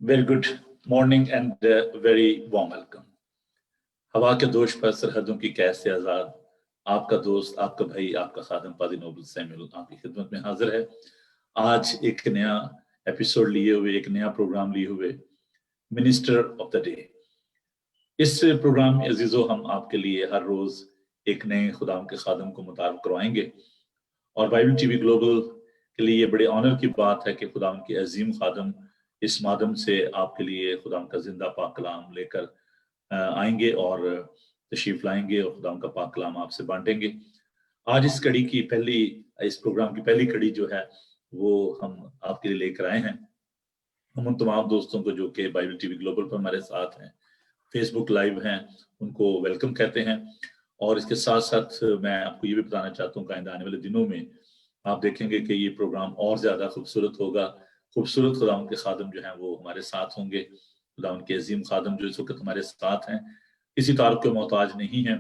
Very good morning and very warm welcome. हवा के दोष पर सरहदों की कैसे आजाद, आपका दोस्त, आपका भाई, आपका खादम पादी नोबल सैमुअल आपकी खिदमत में हाजिर है। आज एक नया एपिसोड लिए हुए, एक नया प्रोग्राम लिए हुए, मिनिस्टर ऑफ द डे। इस प्रोग्राम में अजीजों हम आपके लिए हर रोज एक नए खुदाम के खादम को मुतारफ करवाएंगे और बाइबल टीवी ग्लोबल के लिए बड़े ऑनर की बात है कि खुदाम के अजीम खादम इस माध्यम से आपके लिए खुदाम का जिंदा पाक कलाम लेकर आएंगे और तशरीफ लाएंगे और खुदाम का पाक कलाम आपसे बांटेंगे। आज इस प्रोग्राम की पहली कड़ी जो है वो हम आपके लिए लेकर आए हैं। हम उन तमाम दोस्तों को जो कि बाइबल टीवी ग्लोबल पर हमारे साथ हैं, फेसबुक लाइव हैं, उनको वेलकम कहते हैं। और इसके साथ साथ मैं आपको ये भी बताना चाहता हूँ कि आने वाले दिनों में आप देखेंगे कि ये प्रोग्राम और ज्यादा खूबसूरत होगा। खूबसूरत खुदावंद के खादम जो हैं वो हमारे साथ होंगे। खुदावंद के अजीम खादम जो इस वक्त हमारे साथ हैं, किसी तारुफ के मोहताज नहीं है,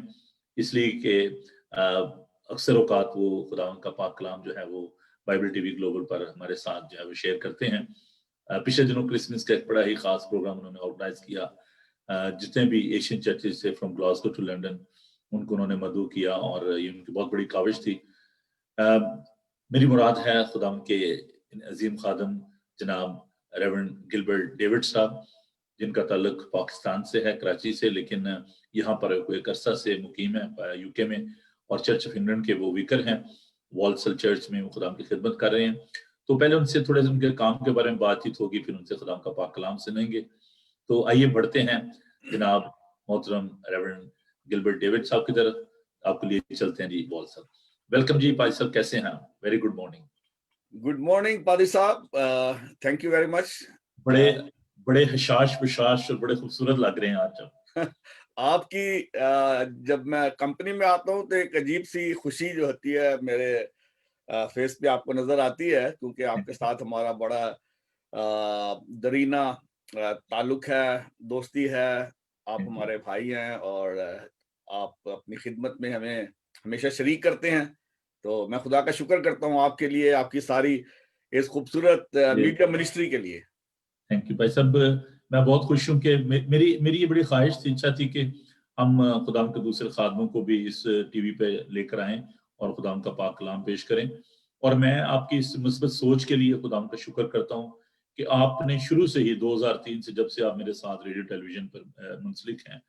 इसलिए कि अक्सर औकात वो खुदावंद का पाक कलाम जो है वो बाइबल टीवी ग्लोबल पर हमारे साथ जो है वो शेयर करते हैं। पिछले दिनों क्रिसमस का एक बड़ा ही खास प्रोग्राम उन्होंने ऑर्गेनाइज किया। जितने भी एशियन चर्चेस थे फ्रॉम ग्लासगो टू लंदन, उनको उन्होंने मदऊ किया और ये उनकी बहुत बड़ी काविश थी। मेरी मुराद है खुदावंद के अजीम खादम जनाब रेवरेंड गिलबर्ट डेविड साहब, जिनका ताल्लुक पाकिस्तान से है, कराची से, लेकिन यहाँ पर एक अरसा से मुकीम है यूके में और चर्च ऑफ इंग्लैंड के वो विकर हैं। वॉल्सल चर्च में वो खुदाम की खिदमत कर रहे हैं। तो पहले उनसे थोड़े से उनके काम के बारे में बातचीत होगी, फिर उनसे खुदाम का पाक कलाम सुनेंगे। तो आइए बढ़ते हैं जनाब मोहतरम रेवरेंड गिलबर्ट डेविड साहब की तरफ। आपके लिए चलते हैं जी बॉल साहब। वेलकम जी पादी साहब, कैसे हैं? Very good morning. Good morning पादी साहब, थैंक यू वेरी मच। बड़े हशाश विशाश और बड़े खूबसूरत लग रहे हैं आज आप। आपकी जब मैं कंपनी में आता हूँ तो एक अजीब सी खुशी जो होती है मेरे फेस पे आपको नजर आती है, क्योंकि आपके साथ हमारा बड़ा दरीना ताल्लुक है, दोस्ती है। आप हमारे भाई हैं और आप अपनी खिदमत में हमें हमेशा शरीक करते हैं। तो मैं खुदा का शुक्र करता हूँ आपके लिए, आपकी सारी इस खूबसूरत मीडिया मिनिस्ट्री के लिए। थैंक यू भाई साहब। मैं बहुत खुश हूँ कि मेरी ये बड़ी ख्वाहिश थी, इच्छा थी कि हम खुदाम के दूसरे खादमों को भी इस टीवी पे लेकर आएं और खुदाम का पाक कलाम पेश करें। और मैं आपकी इस मुस्बत सोच के लिए खुदाम का शुक्र करता हूँ कि आपने शुरू से ही 2003 से, जब से आप मेरे साथ रेडियो टेलीविजन पर मुंसलिक हैं,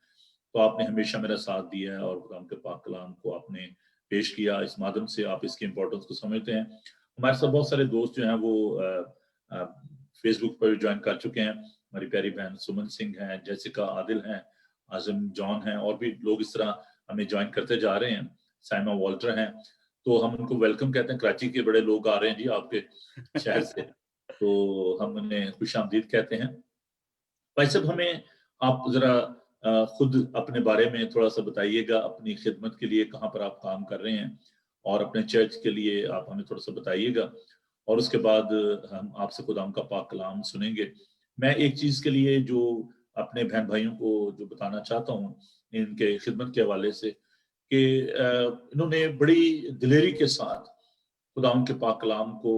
तो आपने हमेशा मेरा साथ दिया है और खुदाम के पाक कलाम को आपने पेश किया। इस माध्यम से आप इसकी इम्पोर्टेंस को समझते हैं। हमारे साथ बहुत सारे दोस्त जो हैं वो फेसबुक पर ज्वाइन कर चुके हैं। हमारी प्यारी बहन सुमन सिंह हैं, जैसिका आदिल हैं, आजम जॉन हैं, और भी लोग इस तरह हमें ज्वाइन करते जा रहे हैं। साइमा वॉल्टर हैं। तो हम उनको वेलकम कहते हैं। कराची के बड़े लोग आ रहे हैं जी आपके शहर से, तो हम उन्हें खुश आमदीद कहते हैं। भाई साहब, हमें आप जरा खुद अपने बारे में थोड़ा सा बताइएगा, अपनी खिदमत के लिए कहाँ पर आप काम कर रहे हैं और अपने चर्च के लिए आप हमें थोड़ा सा बताइएगा, और उसके बाद हम आपसे खुदाम का पाक कलाम सुनेंगे। मैं एक चीज के लिए जो अपने बहन भाइयों को जो बताना चाहता हूँ इनके खिदमत के हवाले से, कि इन्होंने बड़ी दिलेरी के साथ खुदाम के पाक कलाम को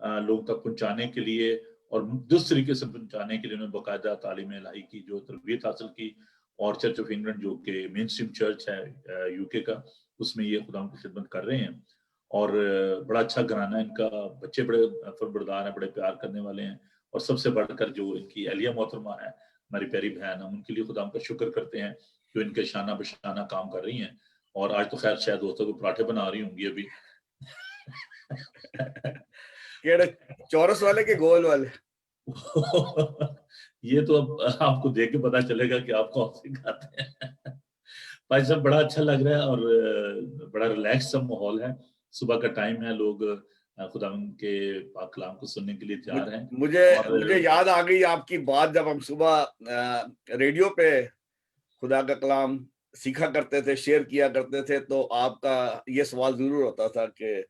लोगों तक पहुंचाने के लिए और जिस तरीके से पहुंचाने के लिए उन्होंने बाकायदा तालीम इलाही की जो तरबियत हासिल की, और चर्च ऑफ इंग्लैंड जो कि मेन स्ट्रीम चर्च है यूके का, उसमें ये खुदाम की खिदमत कर रहे हैं। और बड़ा अच्छा घराना इनका, बच्चे बड़े फरबरदार हैं, बड़े प्यार करने वाले हैं। और सबसे बढ़कर जो इनकी अलिया मोहतरमा है, हमारी प्यारी बहन, हम उनके लिए खुदाम का शुक्र करते हैं जो इनके शाना बशाना काम कर रही हैं। और आज तो खैर शायद दोस्तों को पराठे बना रही होंगी अभी। केड़े चौरस वाले के गोल वाले? ये तो अब आपको देख के पता चलेगा कि आप कौन से खाते हैं। भाई साहब, बड़ा अच्छा लग रहा है और बड़ा रिलैक्स सा माहौल है। सुबह का टाइम है, लोग खुदावंद के पाक कलाम को सुनने के लिए तैयार हैं। मुझे याद आ गई आपकी बात, जब हम सुबह रेडियो पे खुदा का कलाम सीखा करते थे, शेयर किया करते थे, तो आपका ये सवाल जरूर होता था कि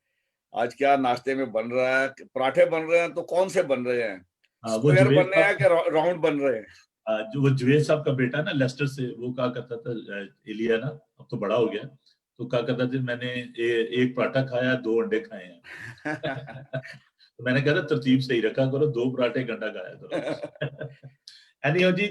आज क्या नाश्ते में बन रहा है? पराठे बन रहे हैं तो कौन से बन रहे हैं? स्क्वायर बन रहे हैं कि राउंड बन रहे हैं? जो वो जुवेद साहब का बेटा ना लेस्टर से, वो कहा करता था, एलिया ना, अब तो बड़ा हो गया, तो कहा करता था मैंने एक पराठा खाया, 2 अंडे खाए हैं। तो मैंने कहा तरतीब सही रखा करो, 2 पराठे गंडा खाया करो। एनीवे जी,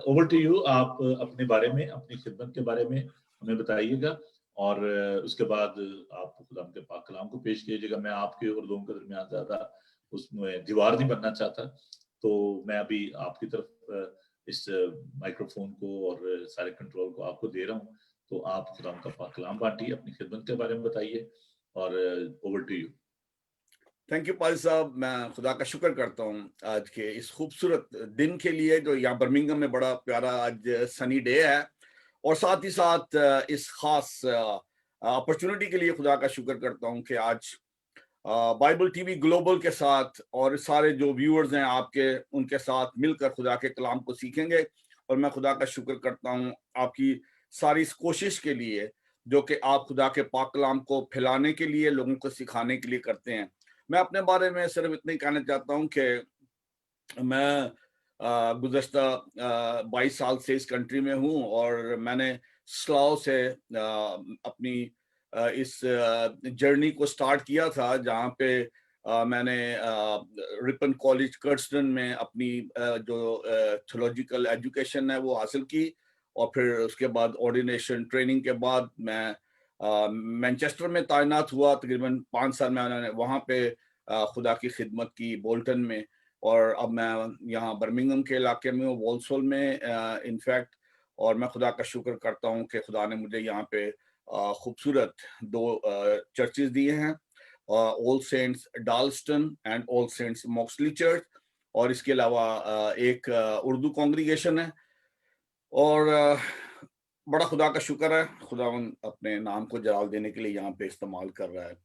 ओवर टू यू। आप अपने बारे में, अपनी खिदमत के बारे में हमें बताइएगा और उसके बाद आप खुदा के पाक कलाम को पेश कीजिएगा। मैं आपके और लोगों के दरमियान ज्यादा उसमें दीवार नहीं बनना चाहता, तो मैं अभी आपकी तरफ इस माइक्रोफोन को और सारे कंट्रोल को आपको दे रहा हूँ। तो आप खुदा का पाक कलाम बांटिए, अपनी खिदमत के बारे में बताइए और over to you. Thank you Paul साहब। मैं खुदा का शुक्र करता हूँ आज के इस खूबसूरत दिन के लिए, जो यहाँ बर्मिंघम में बड़ा प्यारा आज सनी डे है, और साथ ही साथ इस खास अपॉर्चुनिटी के लिए खुदा का शुक्र करता हूँ कि आज बाइबल टीवी ग्लोबल के साथ और सारे जो व्यूअर्स हैं आपके, उनके साथ मिलकर खुदा के कलाम को सीखेंगे। और मैं खुदा का शुक्र करता हूँ आपकी सारी इस कोशिश के लिए जो कि आप खुदा के पाक कलाम को फैलाने के लिए, लोगों को सिखाने के लिए करते हैं। मैं अपने बारे में सिर्फ इतना ही कहना चाहता हूँ कि मैं गुज़श्ता 22 साल से इस कंट्री में हूँ और मैंने स्लाव से अपनी इस जर्नी को स्टार्ट किया था, जहाँ पे मैंने रिपन कॉलेज कर्स्टन में अपनी जो थियोलॉजिकल एजुकेशन है वो हासिल की, और फिर उसके बाद ऑर्डिनेशन ट्रेनिंग के बाद मैं मैनचेस्टर में तैनात हुआ। तकरीबन 5 साल मैंने वहाँ पे खुदा की खिदमत की बोल्टन में, और अब मैं यहाँ बर्मिंघम के इलाके में हूँ, वॉल्सोल में इनफैक्ट। और मैं खुदा का शुक्र करता हूँ कि खुदा ने मुझे यहाँ पे खूबसूरत 2 चर्चेज दिए हैं, All Saints Dalston and All Saints Moxley church, और इसके अलावा एक उर्दू कांग्रीगेशन है। और बड़ा खुदा का शुक्र है, खुदा अपने नाम को जलाल देने के लिए यहाँ पे इस्तेमाल कर रहा है।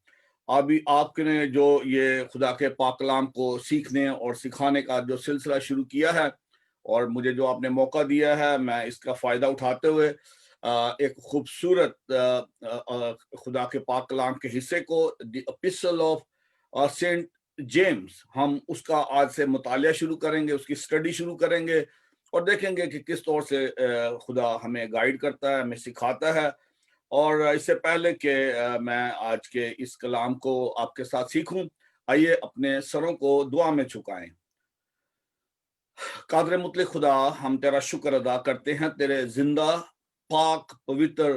अभी आपने जो ये खुदा के पाक कलाम को सीखने और सिखाने का जो सिलसिला शुरू किया है, और मुझे जो आपने मौका दिया है, मैं इसका फ़ायदा उठाते हुए एक खूबसूरत खुदा के पाक कलाम के हिस्से को, the epistle of Saint James, हम उसका आज से मुतालिया शुरू करेंगे, उसकी स्टडी शुरू करेंगे और देखेंगे कि किस तौर से खुदा हमें गाइड करता है, हमें सिखाता है। और इससे पहले कि मैं आज के इस कलाम को आपके साथ सीखूं, आइए अपने सरों को दुआ में झुकाएं। कादर मुतले खुदा, हम तेरा शुक्र अदा करते हैं तेरे जिंदा पाक पवित्र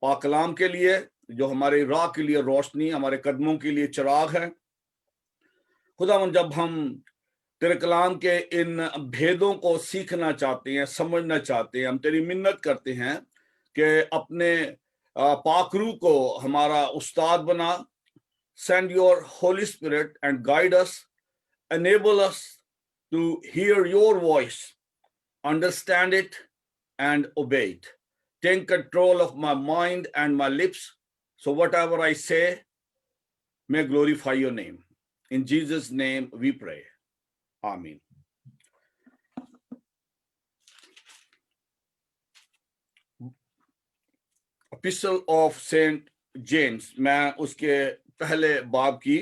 पाक कलाम के लिए, जो हमारे राह के लिए रोशनी, हमारे कदमों के लिए चिराग है। खुदा, जब हम तेरे कलाम के इन भेदों को सीखना चाहते हैं, समझना चाहते हैं, हम तेरी मिन्नत करते हैं कि अपने पाकरू को हमारा उस्ताद बना। Send your Holy Spirit and guide us, enable us to hear your voice, understand it, and obey it. Take control of my mind and my lips, so whatever I say may glorify your name. In Jesus' name we pray. Amen. Epistle of Saint James, मैं उसके पहले बाब की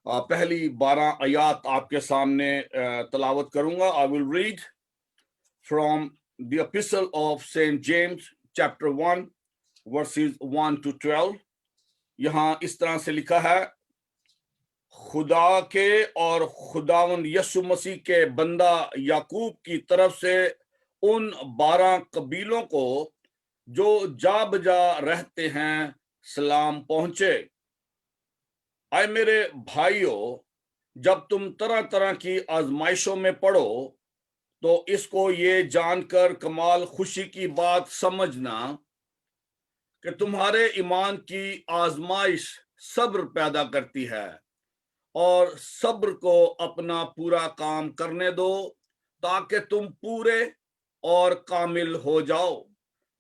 पहली 12 आयात आपके सामने तलावत करूंगा। I will read from the Epistle of Saint James, chapter 1, verses 1 to 12. यहाँ इस तरह से लिखा है, खुदा के और खुदावंद यीशु मसीह के बंदा याकूब की तरफ से उन 12 कबीलों को जो जा बजा रहते हैं सलाम पहुंचे। आए मेरे भाइयों, जब तुम तरह तरह की आजमाइशों में पड़ो तो इसको ये जानकर कमाल खुशी की बात समझना कि तुम्हारे ईमान की आजमाइश सब्र पैदा करती है, और सब्र को अपना पूरा काम करने दो ताकि तुम पूरे और कामिल हो जाओ,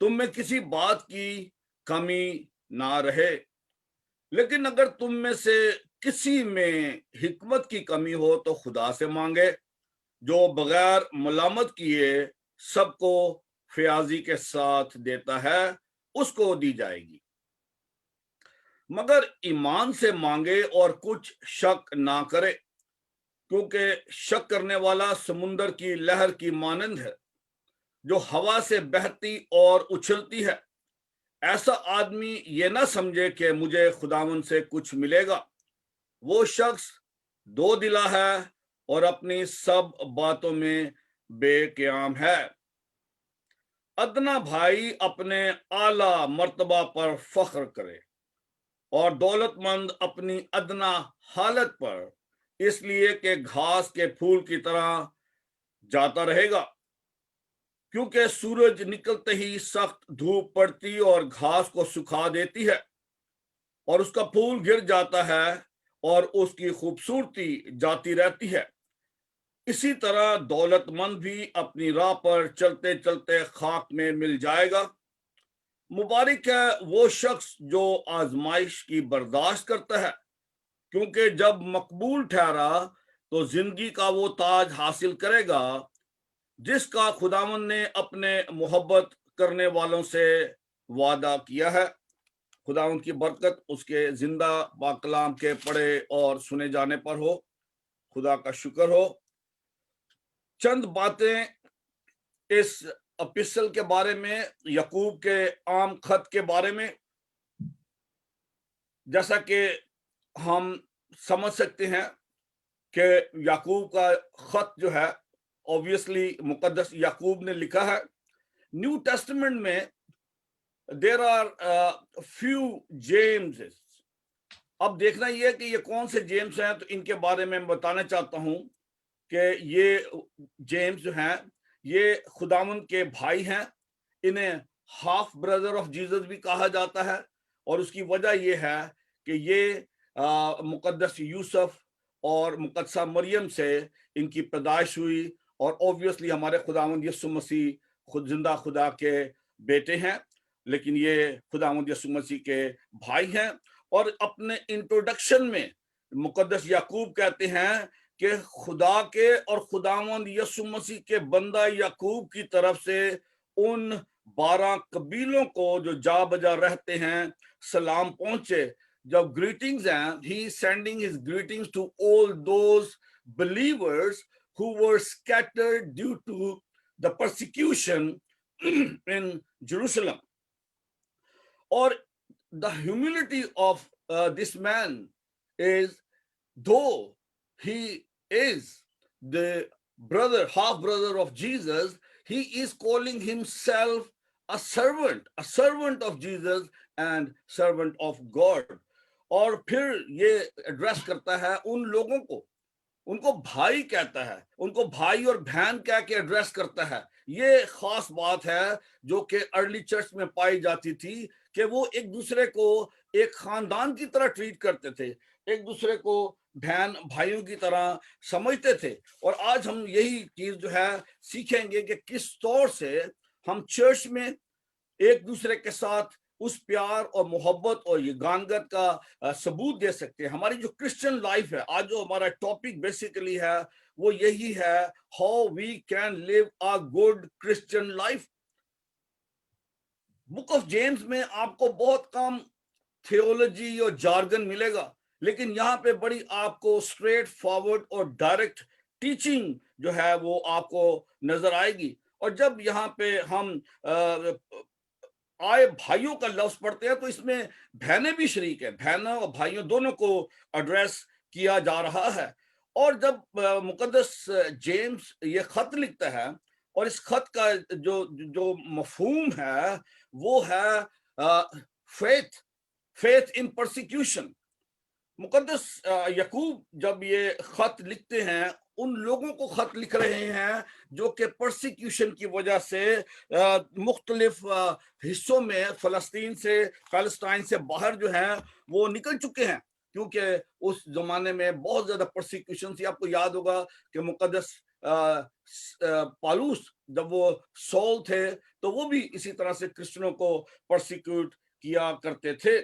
तुम में किसी बात की कमी ना रहे। लेकिन अगर तुम में से किसी में हिकमत की कमी हो तो खुदा से मांगे, जो बगैर मलामत किए सबको फयाजी के साथ देता है, उसको दी जाएगी। मगर ईमान से मांगे और कुछ शक ना करे, क्योंकि शक करने वाला समुंदर की लहर की मानंद है, जो हवा से बहती और उछलती है। ऐसा आदमी ये ना समझे कि मुझे खुदावन से कुछ मिलेगा। वो शख्स दो दिला है और अपनी सब बातों में बेक़याम है। अदना भाई अपने आला मर्तबा पर फख्र करे और दौलतमंद अपनी अदना हालत पर, इसलिए कि घास के फूल की तरह जाता रहेगा, क्योंकि सूरज निकलते ही सख्त धूप पड़ती और घास को सुखा देती है और उसका फूल गिर जाता है और उसकी खूबसूरती जाती रहती है। इसी तरह दौलतमंद भी अपनी राह पर चलते चलते खाक में मिल जाएगा। मुबारक है वो शख्स जो आजमाइश की बर्दाश्त करता है, क्योंकि जब मकबूल ठहरा तो जिंदगी का वो ताज हासिल करेगा जिसका खुदावंद ने अपने मोहब्बत करने वालों से वादा किया है। खुदावंद की बरकत उसके जिंदा पाकलाम के पढ़े और सुने जाने पर हो। खुदा का शुक्र हो। चंद बातें इस एपिस्टल के बारे में, यकूब के आम खत के बारे में। जैसा कि हम समझ सकते हैं कि याकूब का खत जो है, ऑब्वियसली मुकद्दस याकूब ने लिखा है। न्यू टेस्टामेंट में देर आर फ्यू जेम्स। अब देखना यह है कि ये कौन से जेम्स हैं, तो इनके बारे में मैं बताना चाहता हूं कि ये जेम्स जो हैं ये खुदावंद के भाई हैं। इन्हें हाफ ब्रदर ऑफ जीसस भी कहा जाता है और उसकी वजह यह है कि ये मुकद्दस यूसुफ और मुकद्दसा मरियम से इनकी पैदाइश हुई और ऑब्वियसली हमारे खुदावंद यीशु मसीह खुद जिंदा खुदा के बेटे हैं, लेकिन ये खुदावंद यीशु मसीह के भाई हैं। और अपने इंट्रोडक्शन में मुकद्दस याकूब कहते हैं कि खुदा के और खुदावंद यीशु मसीह के बंदा याकूब की तरफ से उन 12 कबीलों को जो जा बजा रहते हैं सलाम पहुंचे। जब ग्रीटिंग्स हैं, he sending his greetings to all those believers who were scattered due to the persecution in Jerusalem. Or the humility of this man is, though he is the brother, half brother of Jesus, he is calling himself a servant of Jesus and servant of God. और फिर ये address करता है उन लोगों को, उनको भाई कहता है, उनको भाई और बहन कह के एड्रेस करता है। ये खास बात है जो कि अर्ली चर्च में पाई जाती थी कि वो एक दूसरे को एक खानदान की तरह ट्रीट करते थे, एक दूसरे को बहन भाइयों की तरह समझते थे। और आज हम यही चीज जो है सीखेंगे कि किस तौर से हम चर्च में एक दूसरे के साथ उस प्यार और मोहब्बत और ये गानगत का सबूत दे सकते हैं। हमारी जो क्रिश्चियन लाइफ है, आज जो हमारा टॉपिक बेसिकली है वो यही है, how we can live a good Christian life. Book of James में आपको बहुत कम थियोलॉजी और जार्गन मिलेगा, लेकिन यहाँ पे बड़ी आपको स्ट्रेट फॉरवर्ड और डायरेक्ट टीचिंग जो है वो आपको नजर आएगी। और जब यहाँ पे हम आए भाइयों का लफ्ज पढ़ते हैं तो इसमें बहनें भी शरीक है, बहनों और भाइयों दोनों को एड्रेस किया जा रहा है। और जब मुकद्दस जेम्स ये खत लिखता है और इस खत का जो जो मफहूम है वो है फेथ, फेथ इन परसिक्यूशन। मुकद्दस याकूब जब ये खत लिखते हैं, उन लोगों को खत लिख रहे हैं जो कि परसिक्यूशन की वजह से मुख्तलिफ हिस्सों में फलस्तीन से, पैलेस्टाइन से बाहर जो है वो निकल चुके हैं, क्योंकि उस जमाने में बहुत ज्यादा परसिक्यूशन थी। आपको याद होगा कि मुकद्दस पालूस जब वो सौल थे तो वो भी इसी तरह से क्रिश्चियनों को परसिक्यूट किया करते थे।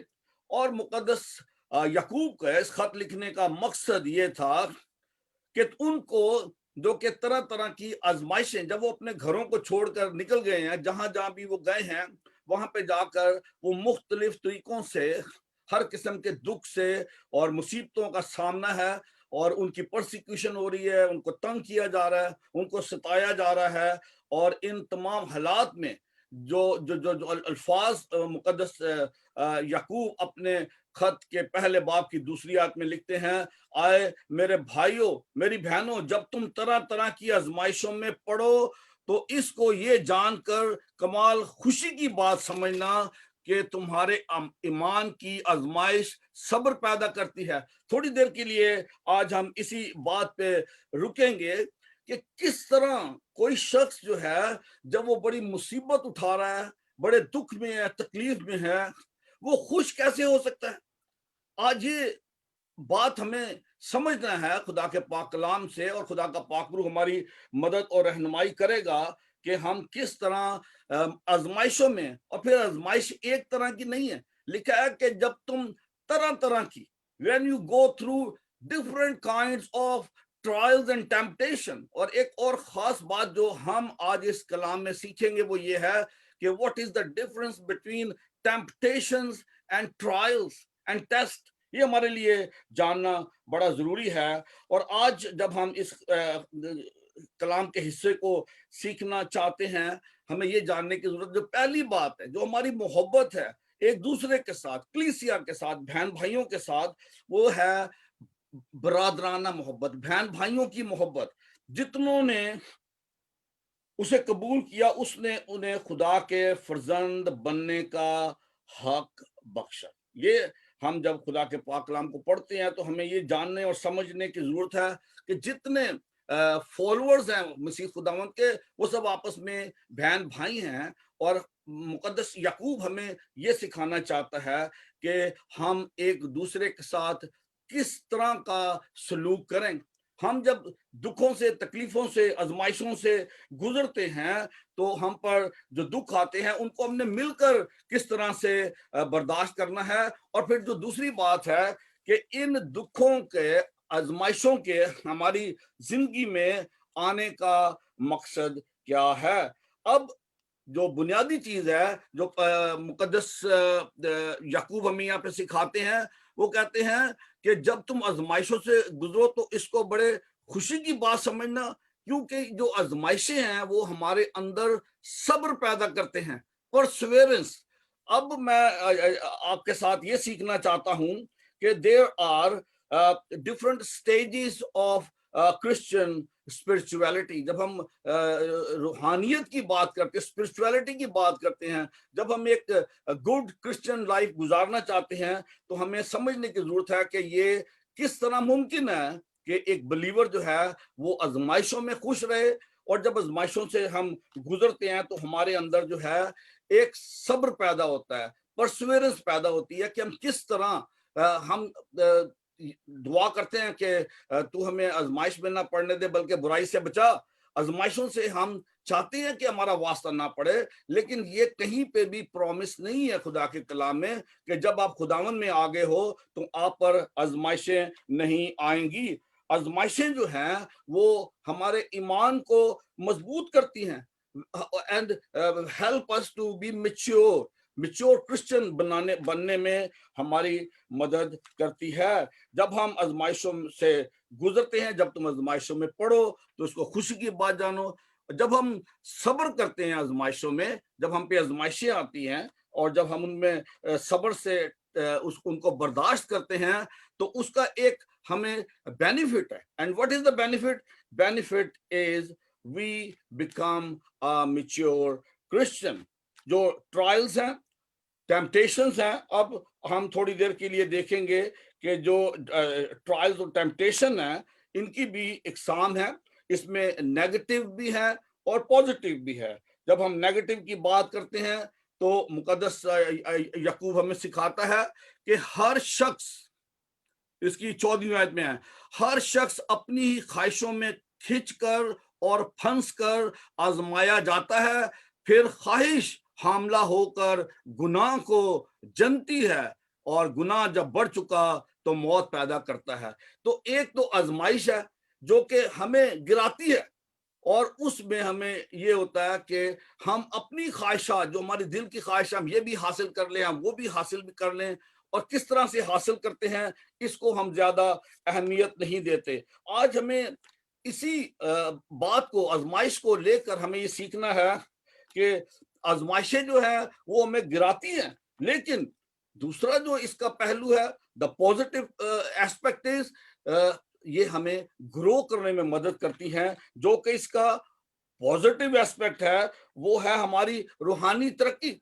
और मुकद्दस याकूब का इस खत लिखने का मकसद ये था कि उनको जो कि तरह तरह की आजमाइशें, जब वो अपने घरों को छोड़कर निकल गए हैं, जहां जहां भी वो गए हैं वहां पे जाकर वो मुख्तलिफ तरीकों से हर किस्म के दुख से और मुसीबतों का सामना है और उनकी परसिक्यूशन हो रही है, उनको तंग किया जा रहा है, उनको सताया जा रहा है। और इन तमाम हालात में जो जो जो, जो अल्फाज मुकद्दस याकूब अपने खत के पहले बाब की दूसरी आयत में लिखते हैं, आए मेरे भाइयों मेरी बहनों, जब तुम तरह तरह की आजमाइशों में पड़ो तो इसको ये जानकर कमाल खुशी की बात समझना कि तुम्हारे ईमान की आजमाइश सब्र पैदा करती है। थोड़ी देर के लिए आज हम इसी बात पे रुकेंगे कि किस तरह कोई शख्स जो है जब वो बड़ी मुसीबत उठा रहा है, बड़े दुख में है, तकलीफ में है, वो खुश कैसे हो सकता है। आज ये बात हमें समझना है खुदा के पाक कलाम से, और खुदा का पाक रूह हमारी मदद और रहनुमाई करेगा कि हम किस तरह आजमाइशों में, और फिर आजमाइश एक तरह की नहीं है, लिखा है कि जब तुम तरह तरह की, when you go through different kinds of trials and temptation। और एक और खास बात जो हम आज इस कलाम में सीखेंगे वो ये है कि what is the difference between temptations and trials and test। ये हमारे लिए जानना बड़ा जरूरी है। और आज जब हम इस कलाम के हिस्से को सीखना चाहते हैं, हमें ये जानने की जरूरत, जो पहली बात है, जो हमारी मोहब्बत है एक दूसरे के साथ, कलीसिया के साथ, बहन भाइयों के साथ, वो है बरादराना मोहब्बत, बहन भाइयों की मोहब्बत। जितनों ने उसे कबूल किया उसने उन्हें खुदा के फर्जंद बनने का हक बख्शा। ये हम जब खुदा के पाक कलाम को पढ़ते हैं तो हमें ये जानने और समझने की जरूरत है कि जितने फॉलोअर्स हैं मसीह खुदावंद के, वो सब आपस में बहन भाई हैं। और मुकद्दस याकूब हमें ये सिखाना चाहता है कि हम एक दूसरे के साथ किस तरह का सलूक करें। हम जब दुखों से, तकलीफों से, आजमाइशों से गुजरते हैं तो हम पर जो दुख आते हैं उनको हमने मिलकर किस तरह से बर्दाश्त करना है। और फिर जो दूसरी बात है कि इन दुखों के, आजमाइशों के हमारी जिंदगी में आने का मकसद क्या है। अब जो बुनियादी चीज है जो मुकद्दस याकूब हमें यहाँ पे सिखाते हैं, वो कहते हैं कि जब तुम आजमाइशों से गुजरो तो इसको बड़े खुशी की बात समझना, क्योंकि जो आजमाइशें हैं वो हमारे अंदर सब्र पैदा करते हैं, परसेवरेंस। अब मैं आपके साथ ये सीखना चाहता हूं कि there are different stages of Christian spirituality. जब हम रूहानियत की बात करते हैं, स्पिरिचुअलिटी की बात करते हैं, जब हम एक गुड क्रिश्चियन लाइफ गुजारना चाहते हैं तो हमें समझने की जरूरत है कि ये किस तरह मुमकिन है कि एक बिलीवर जो है वो आजमाइशों में खुश रहे। और जब आजमाइशों से हम गुजरते हैं तो हमारे अंदर जो है एक सब्र पैदा होता है, परसिवरेंस पैदा होती है कि हम किस तरह हम दुआ करते हैं कि तू हमें आजमाइश में ना पड़ने दे बल्कि बुराई से बचा। आजमाइशों से हम चाहते हैं कि हमारा वास्ता ना पड़े, लेकिन ये कहीं पे भी प्रॉमिस नहीं है खुदा के कलाम में कि जब आप खुदावन में आ गए हो तो आप पर आजमाइशें नहीं आएंगी। आजमाइशें जो हैं वो हमारे ईमान को मजबूत करती हैं and help us to be mature Christian बनने में हमारी मदद करती है। जब हम आजमाइशों से गुजरते हैं, जब तुम आजमाइशों में पढ़ो तो उसको खुशी की बात जानो। जब हम सब्र करते हैं आजमाइशों में, जब हम पे आजमाइशें आती हैं और जब हम उनमें सब्र से उनको बर्दाश्त करते हैं तो उसका एक हमें बेनिफिट है। And what is the benefit? Benefit is we become a mature Christian. जो ट्रायल्स हैं, टेम्पटेशंस हैं, अब हम थोड़ी देर के लिए देखेंगे कि जो ट्रायल्स और टेम्पटेशन है इनकी भी इकसाम है। इसमें नेगेटिव भी है और पॉजिटिव भी है। जब हम नेगेटिव की बात करते हैं तो मुकद्दस याकूब हमें सिखाता है कि हर शख्स, इसकी 14वीं आयत में है, हर शख्स अपनी ही ख्वाहिशों में खिंचकर और फंस कर आजमाया जाता है, फिर ख्वाहिश हामला होकर गुनाह को जनती है और गुनाह जब बढ़ चुका तो मौत पैदा करता है। तो एक तो आजमाइश है जो कि हमें गिराती है और उसमें हमें ये होता है कि हम अपनी ख्वाहिशात, जो हमारी दिल की ख्वाहिश, हम ये भी हासिल कर लें, हम वो भी हासिल भी कर लें, और किस तरह से हासिल करते हैं इसको हम ज्यादा अहमियत नहीं देते। आज हमें इसी बात को, आजमाइश को लेकर हमें ये सीखना है कि आजमाइशें जो है वो हमें गिराती हैं, लेकिन दूसरा जो इसका पहलू है, द पॉजिटिव एस्पेक्ट इज, ये हमें ग्रो करने में मदद करती हैं। जो कि इसका पॉजिटिव एस्पेक्ट है वो है हमारी रूहानी तरक्की,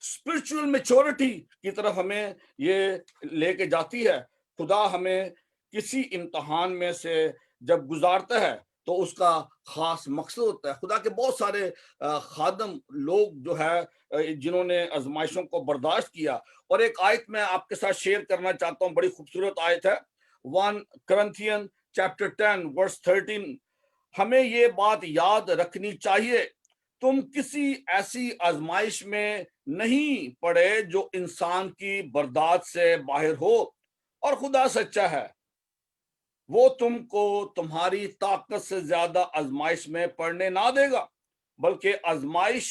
स्पिरिचुअल मैच्योरिटी की तरफ हमें ये लेके जाती है। खुदा हमें किसी इम्तिहान में से जब गुजारता है तो उसका खास मकसद होता है। खुदा के बहुत सारे खादम लोग जो है जिन्होंने आजमाइशों को बर्दाश्त किया, और एक आयत मैं आपके साथ शेयर करना चाहता हूँ, बड़ी खूबसूरत आयत है, 1 Corinthians chapter 10 verse 13। हमें ये बात याद रखनी चाहिए, तुम किसी ऐसी आजमाइश में नहीं पड़े जो इंसान की बर्दाश्त से बाहर हो, और खुदा सच्चा है, वो तुमको तुम्हारी ताकत से ज्यादा आजमाइश में पड़ने ना देगा, बल्कि आजमाइश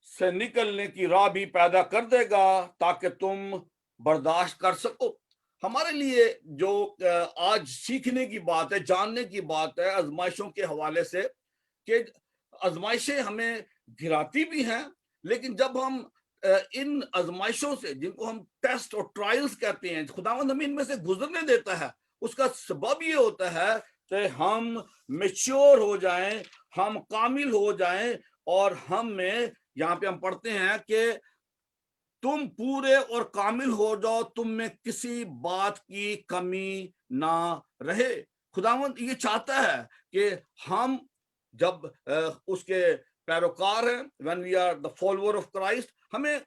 से निकलने की राह भी पैदा कर देगा ताकि तुम बर्दाश्त कर सको। हमारे लिए जो आज सीखने की बात है, जानने की बात है आजमाइशों के हवाले से, कि आजमाइशें हमें गिराती भी हैं, लेकिन जब हम इन आजमाइशों से, जिनको हम टेस्ट और ट्रायल्स कहते हैं, खुदावंद हमें इनमें से गुजरने देता है, उसका सबब ये होता है कि हम मैच्योर हो जाएं, हम कामिल हो जाएं, और हम में, यहाँ पे हम पढ़ते हैं कि तुम पूरे और कामिल हो जाओ, तुम में किसी बात की कमी ना रहे। खुदावंद ये चाहता है कि हम जब उसके पैरोकार हैं, when we are the follower of Christ, हमें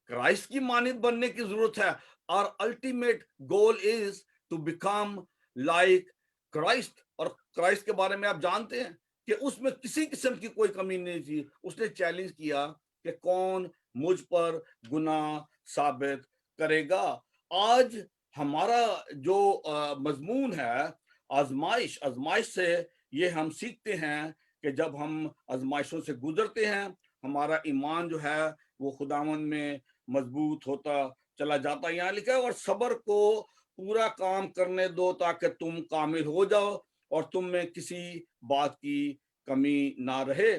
क्राइस्ट की मानित बनने की जरूरत है। और ultimate goal is to become like Christ. और क्राइस्ट के बारे में आप जानते हैं कि उसमें किसी किस्म की कोई कमी नहीं थी। उसने चैलेंज किया कि कौन मुझ पर गुनाह साबित करेगा। आज हमारा जो मजमून है आजमाइश, आजमाइश से ये हम सीखते हैं कि जब हम आजमाइशों से गुजरते हैं, हमारा ईमान जो है वो खुदावंद में मजबूत होता चला जाता है। यहाँ लिखा है, और सब्र को पूरा काम करने दो ताकि तुम कामिल हो जाओ और तुम में किसी बात की कमी ना रहे।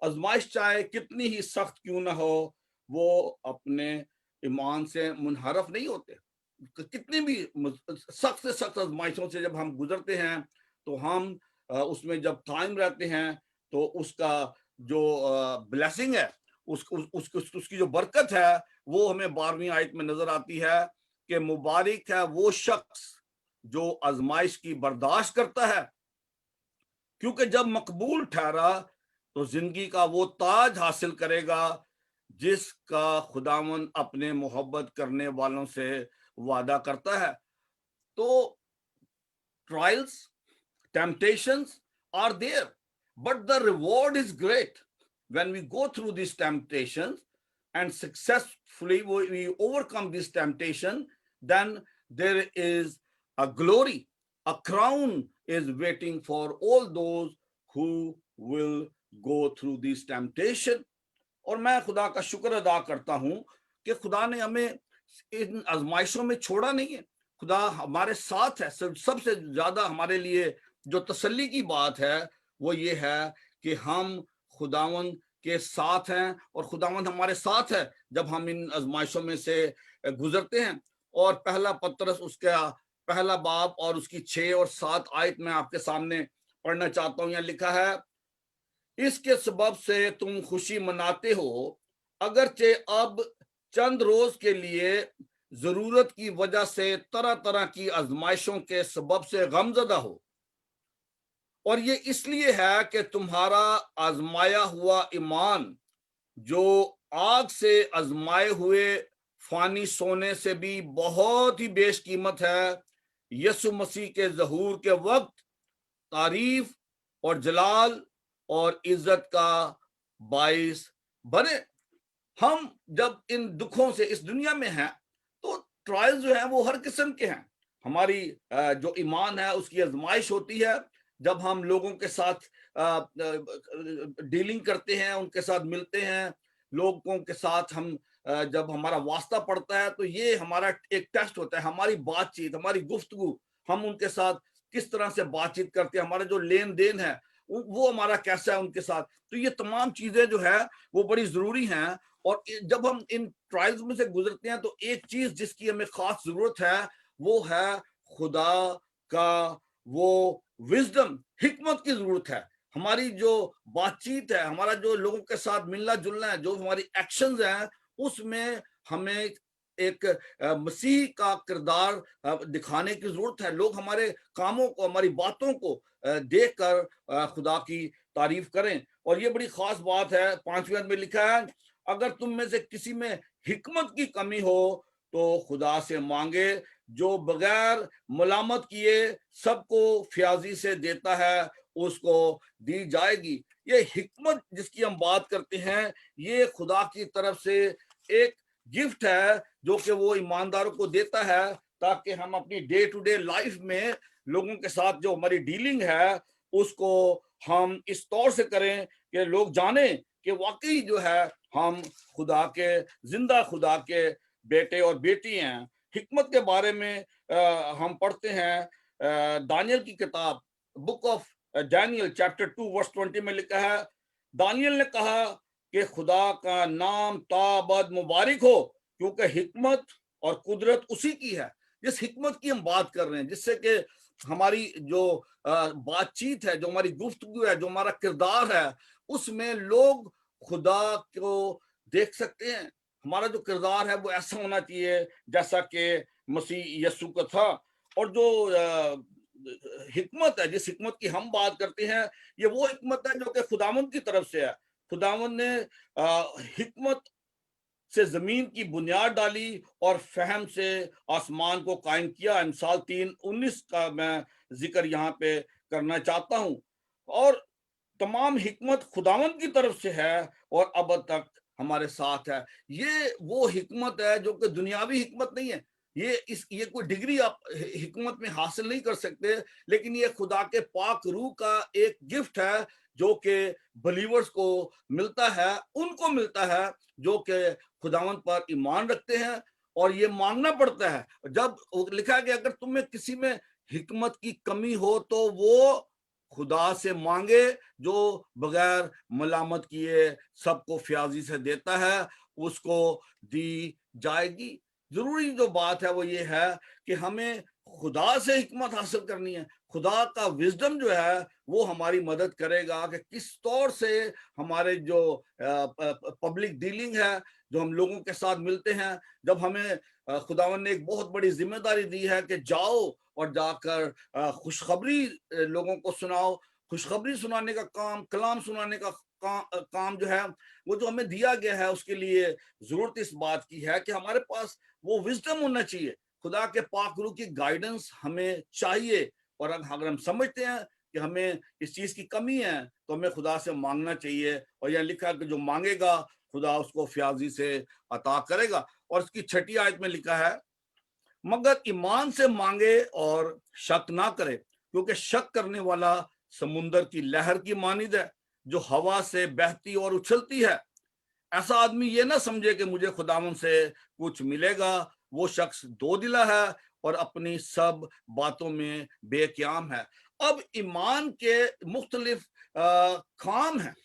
आजमाइश चाहे कितनी ही सख्त क्यों ना हो, वो अपने ईमान से मुनहरफ नहीं होते। कितनी भी सख्त से सख्त आजमाइशों से जब हम गुजरते हैं तो हम उसमें जब कायम रहते हैं तो उसका जो ब्लेसिंग है, उसकी जो बरकत है, वो हमें 12वीं आयत में नजर आती है कि मुबारक है वो शख्स जो आजमाइश की बर्दाश्त करता है, क्योंकि जब मकबूल ठहरा तो जिंदगी का वो ताज हासिल करेगा जिसका खुदावन अपने मोहब्बत करने वालों से वादा करता है। तो trials, temptations are there, but the reward is great. When we go through these temptations and successfully we overcome this temptation, then there is a glory, a crown is waiting for all those who will go through this temptation. और मैं खुदा का शुक्र अदा करता हूं कि खुदा ने हमें इन आजमाइशों में छोड़ा नहीं है। खुदा हमारे साथ है। सबसे ज्यादा हमारे लिए जो तसल्ली की बात है वो ये है कि हम खुदावंद के साथ हैं, और खुदावंद हमारे साथ है जब हम इन आजमाइशों में से गुजरते हैं। और पहला पतरस उसका पहला बाब और उसकी 6 और 7 आयत में आपके सामने पढ़ना चाहता हूं। यहाँ लिखा है, इसके सबब से तुम खुशी मनाते हो, अगरचे अब चंद रोज के लिए जरूरत की वजह से तरह तरह की आजमाइशों के सबब से गमजदा हो, और ये इसलिए है कि तुम्हारा आजमाया हुआ ईमान, जो आग से आजमाए हुए फानी सोने से भी बहुत ही बेशकीमत है, यसु मसीह के ज़हूर के वक्त तारीफ और जलाल और इज्जत का बाइस बने। हम जब इन दुखों से इस दुनिया में हैं तो ट्रायल जो है वो हर किस्म के हैं। हमारी जो ईमान है उसकी आजमाइश होती है जब हम लोगों के साथ डीलिंग करते हैं, उनके साथ मिलते हैं, लोगों के साथ हम जब हमारा वास्ता पड़ता है तो ये हमारा एक टेस्ट होता है। हमारी बातचीत, हमारी गुफ्तगू, हम उनके साथ किस तरह से बातचीत करते हैं, हमारा जो लेन देन है वो हमारा कैसा है उनके साथ। तो ये तमाम चीजें जो है वो बड़ी जरूरी हैं। और जब हम इन ट्रायल्स में से गुजरते हैं तो एक चीज जिसकी हमें खास जरूरत है वो है खुदा का वो विजडम, हिकमत की जरूरत है। हमारी जो बातचीत है, हमारा जो लोगों के साथ मिलना जुलना है, जो हमारी एक्शंस हैं, उसमें हमें एक मसीह का किरदार दिखाने की जरूरत है। लोग हमारे कामों को, हमारी बातों को देखकर खुदा की तारीफ करें। और ये बड़ी खास बात है, 5वें अध्याय में लिखा है, अगर तुम में से किसी में हिकमत की कमी हो तो खुदा से मांगे, जो बगैर मलामत किए सबको फ्याजी से देता है, उसको दी जाएगी। ये हिकमत जिसकी हम बात करते हैं, ये खुदा की तरफ से एक गिफ्ट है जो कि वो ईमानदारों को देता है, ताकि हम अपनी डे टू डे लाइफ में लोगों के साथ जो हमारी डीलिंग है उसको हम इस तौर से करें कि लोग जाने कि वाकई जो है हम खुदा के, जिंदा खुदा के बेटे और बेटी हैं। हिकमत के बारे में हम पढ़ते हैं दानियल की किताब, book of Daniel chapter 2 verse 20 में लिखा है, दानियल ने कहा कि खुदा का नाम ताबद मुबारक हो, क्योंकि हिकमत और कुदरत उसी की है। जिस हिकमत की हम बात कर रहे हैं, जिससे कि हमारी जो बातचीत है, जो हमारी गुफ्तगू है, जो हमारा किरदार है, उसमें लोग खुदा को देख सकते हैं। हमारा जो किरदार है वो ऐसा होना चाहिए जैसा कि मसीह यीशु का था। और जो हिकमत है, जिस हिकमत की हम बात करते हैं, ये वो हिकमत है जो कि खुदावंद की तरफ से है। खुदावंद ने हिकमत से जमीन की बुनियाद डाली और फहम से आसमान को कायम किया। मिसाल 3:19 का मैं जिक्र यहाँ पे करना चाहता हूँ। और तमाम हिकमत खुदावंद की तरफ से है और अब तक हमारे साथ है। ये वो हिकमत है जो कि दुनियावी हिकमत नहीं है। ये कोई डिग्री आप हिकमत में हासिल नहीं कर सकते, लेकिन ये खुदा के पाक रूह का एक गिफ्ट है जो कि बिलीवर्स को मिलता है, उनको मिलता है जो कि खुदावंद पर ईमान रखते हैं। और ये मांगना पड़ता है। जब लिखा है कि अगर तुम्हें किसी में हिकमत की कमी हो तो वो खुदा से मांगे, जो बगैर मलामत किए सबको फ्याजी से देता है, उसको दी जाएगी। जरूरी जो बात है वो ये है कि हमें खुदा से हिकमत हासिल करनी है। खुदा का विजडम जो है वो हमारी मदद करेगा कि किस तौर से हमारे जो पब्लिक डीलिंग है, जो हम लोगों के साथ मिलते हैं, जब हमें खुदावन ने एक बहुत बड़ी जिम्मेदारी दी है कि जाओ और जाकर खुशखबरी लोगों को सुनाओ। खुशखबरी सुनाने का काम, कलाम सुनाने का काम जो है वो जो हमें दिया गया है, उसके लिए जरूरत इस बात की है कि हमारे पास वो विजडम होना चाहिए। खुदा के पाक रूह की गाइडेंस हमें चाहिए। और अगर हम समझते हैं कि हमें इस चीज की कमी है तो हमें खुदा से मांगना चाहिए। और यह लिखा है कि जो मांगेगा खुदा उसको फ्याजी से अता करेगा। और इसकी 6ठी आयत में लिखा है, मगर ईमान से मांगे और शक ना करे, क्योंकि शक करने वाला समुंदर की लहर की मानिद है, जो हवा से बहती और उछलती है। ऐसा आदमी ये ना समझे कि मुझे खुदावन से कुछ मिलेगा। वो शख्स दो दिला है और अपनी सब बातों में बेक्याम है। अब ईमान के मुख्तलिफ काम हैं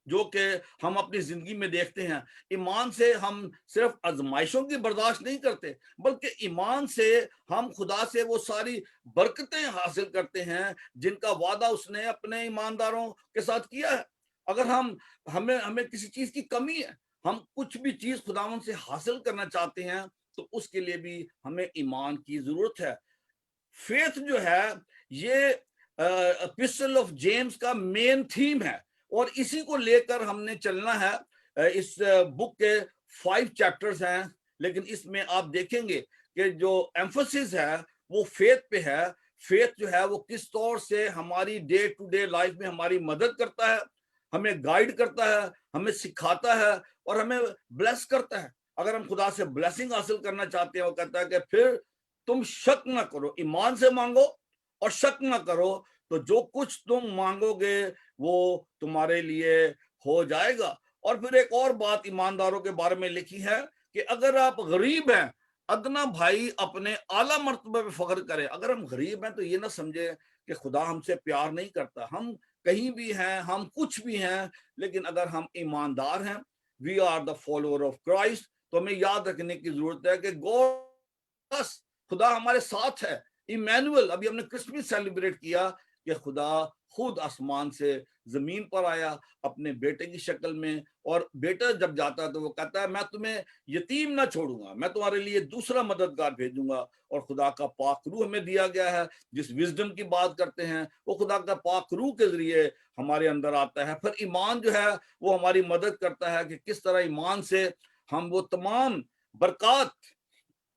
जो कि हम अपनी जिंदगी में देखते हैं। ईमान से हम सिर्फ आजमाइशों की बर्दाश्त नहीं करते, बल्कि ईमान से हम खुदा से वो सारी बरकतें हासिल करते हैं जिनका वादा उसने अपने ईमानदारों के साथ किया है। अगर हमें हमें किसी चीज की कमी है, हम कुछ भी चीज खुदावन से हासिल करना चाहते हैं, तो उसके लिए भी हमें ईमान की जरूरत है। फेथ जो है ये एपिस्टल ऑफ जेम्स का मेन थीम है और इसी को लेकर हमने चलना है। इस बुक के 5 चैप्टर्स हैं, लेकिन इसमें आप देखेंगे कि जो एम्फोसिस है वो फेथ पे है। फेथ जो है वो किस तौर से हमारी डे टू डे लाइफ में हमारी मदद करता है, हमें गाइड करता है, हमें सिखाता है और हमें ब्लेस करता है। अगर हम खुदा से ब्लेसिंग हासिल करना चाहते हैं, वो कहता है कि फिर तुम शक ना करो, ईमान से मांगो और शक ना करो, तो जो कुछ तुम मांगोगे वो तुम्हारे लिए हो जाएगा। और फिर एक और बात ईमानदारों के बारे में लिखी है कि अगर आप गरीब हैं, अदना भाई अपने आला मर्तबे पे फख्र करे। अगर हम गरीब हैं तो ये ना समझे कि खुदा हमसे प्यार नहीं करता। हम कहीं भी हैं, हम कुछ भी हैं, लेकिन अगर हम ईमानदार हैं, we are the follower of Christ, तो हमें याद रखने की जरूरत है कि गॉड, खुदा हमारे साथ है। इमैनुअल, अभी हमने क्रिसमस सेलिब्रेट किया कि खुदा खुद आसमान से जमीन पर आया अपने बेटे की शक्ल में, और बेटा जब जाता है तो वो कहता है मैं तुम्हें यतीम ना छोड़ूंगा, मैं तुम्हारे लिए दूसरा मददगार भेजूंगा। और खुदा का पाक रूह हमें दिया गया है, जिस विजडम की बात करते हैं वो खुदा का पाक रूह के जरिए हमारे अंदर आता है। फिर ईमान जो है वो हमारी मदद करता है कि किस तरह ईमान से हम वो तमाम बरकत,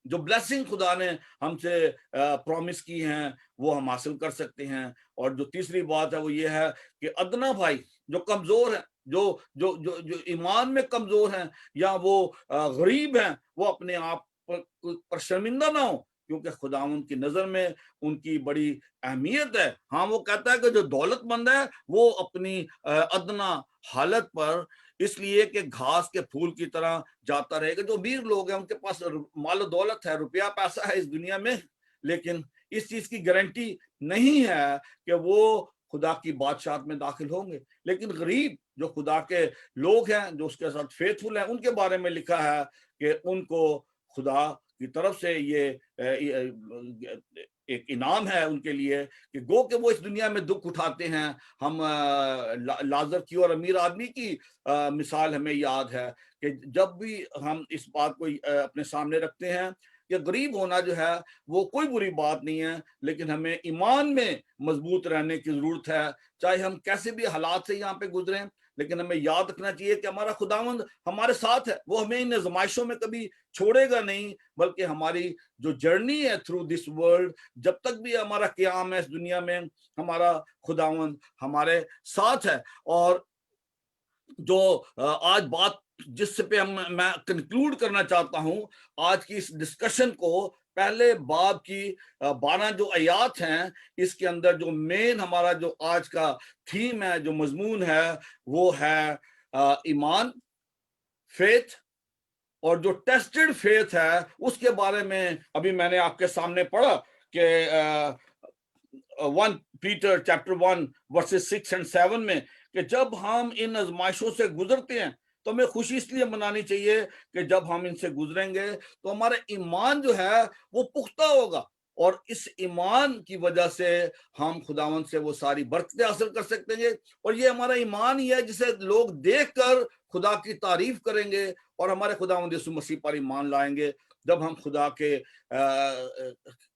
जो ब्लेसिंग खुदा ने हमसे प्रॉमिस की हैं, वो हम हासिल कर सकते हैं। और जो तीसरी बात है वो ये है कि अदना भाई जो कमजोर है, जो जो जो जो ईमान में कमजोर हैं, या वो गरीब हैं, वो अपने आप पर शर्मिंदा ना हो, क्योंकि खुदा उनकी नजर में उनकी बड़ी अहमियत है। हाँ, वो कहता है कि जो दौलतमंद है वो अपनी अदना हालत पर इसलिए कि घास के फूल की तरह जाता रहेगा। जो अमीर लोग हैं उनके पास माल दौलत है, रुपया पैसा है इस दुनिया में, लेकिन इस चीज की गारंटी नहीं है कि वो खुदा की बादशाहत में दाखिल होंगे। लेकिन गरीब जो खुदा के लोग हैं, जो उसके साथ फेथफुल हैं, उनके बारे में लिखा है कि उनको खुदा की तरफ से ये एक इनाम है उनके लिए कि गो के वो इस दुनिया में दुख उठाते हैं। हम लाजर की और अमीर आदमी की मिसाल हमें याद है कि जब भी हम इस बात को अपने सामने रखते हैं कि गरीब होना जो है वो कोई बुरी बात नहीं है, लेकिन हमें ईमान में मजबूत रहने की जरूरत है। चाहे हम कैसे भी हालात से यहाँ पे गुजरें, लेकिन हमें याद रखना चाहिए कि हमारा खुदावंद हमारे साथ है, वो हमें इन आजमाइशों में कभी छोड़ेगा नहीं, बल्कि हमारी जो जर्नी है थ्रू दिस वर्ल्ड, जब तक भी हमारा क़याम है इस दुनिया में, हमारा खुदावंद हमारे साथ है। और जो आज बात जिससे पे मैं कंक्लूड करना चाहता हूं आज की इस डिस्कशन को, पहले बाब की 12 जो आयात हैं, इसके अंदर जो मेन हमारा जो आज का थीम है, जो मजमून है, वो है ईमान, फेथ। और जो टेस्टेड फेथ है उसके बारे में अभी मैंने आपके सामने पढ़ा कि 1 पीटर चैप्टर 1 वर्सेस 6 एंड 7 में कि जब हम इन आजमाइशों से गुजरते हैं तो हमें खुशी इसलिए मनानी चाहिए कि जब हम इनसे गुजरेंगे तो हमारा ईमान जो है वो पुख्ता होगा, और इस ईमान की वजह से हम खुदावंद से वो सारी बरकतें हासिल कर सकते हैं। और ये हमारा ईमान ही है जिसे लोग देखकर खुदा की तारीफ करेंगे और हमारे खुदावंद यीशु मसीह पर ईमान लाएंगे। जब हम खुदा के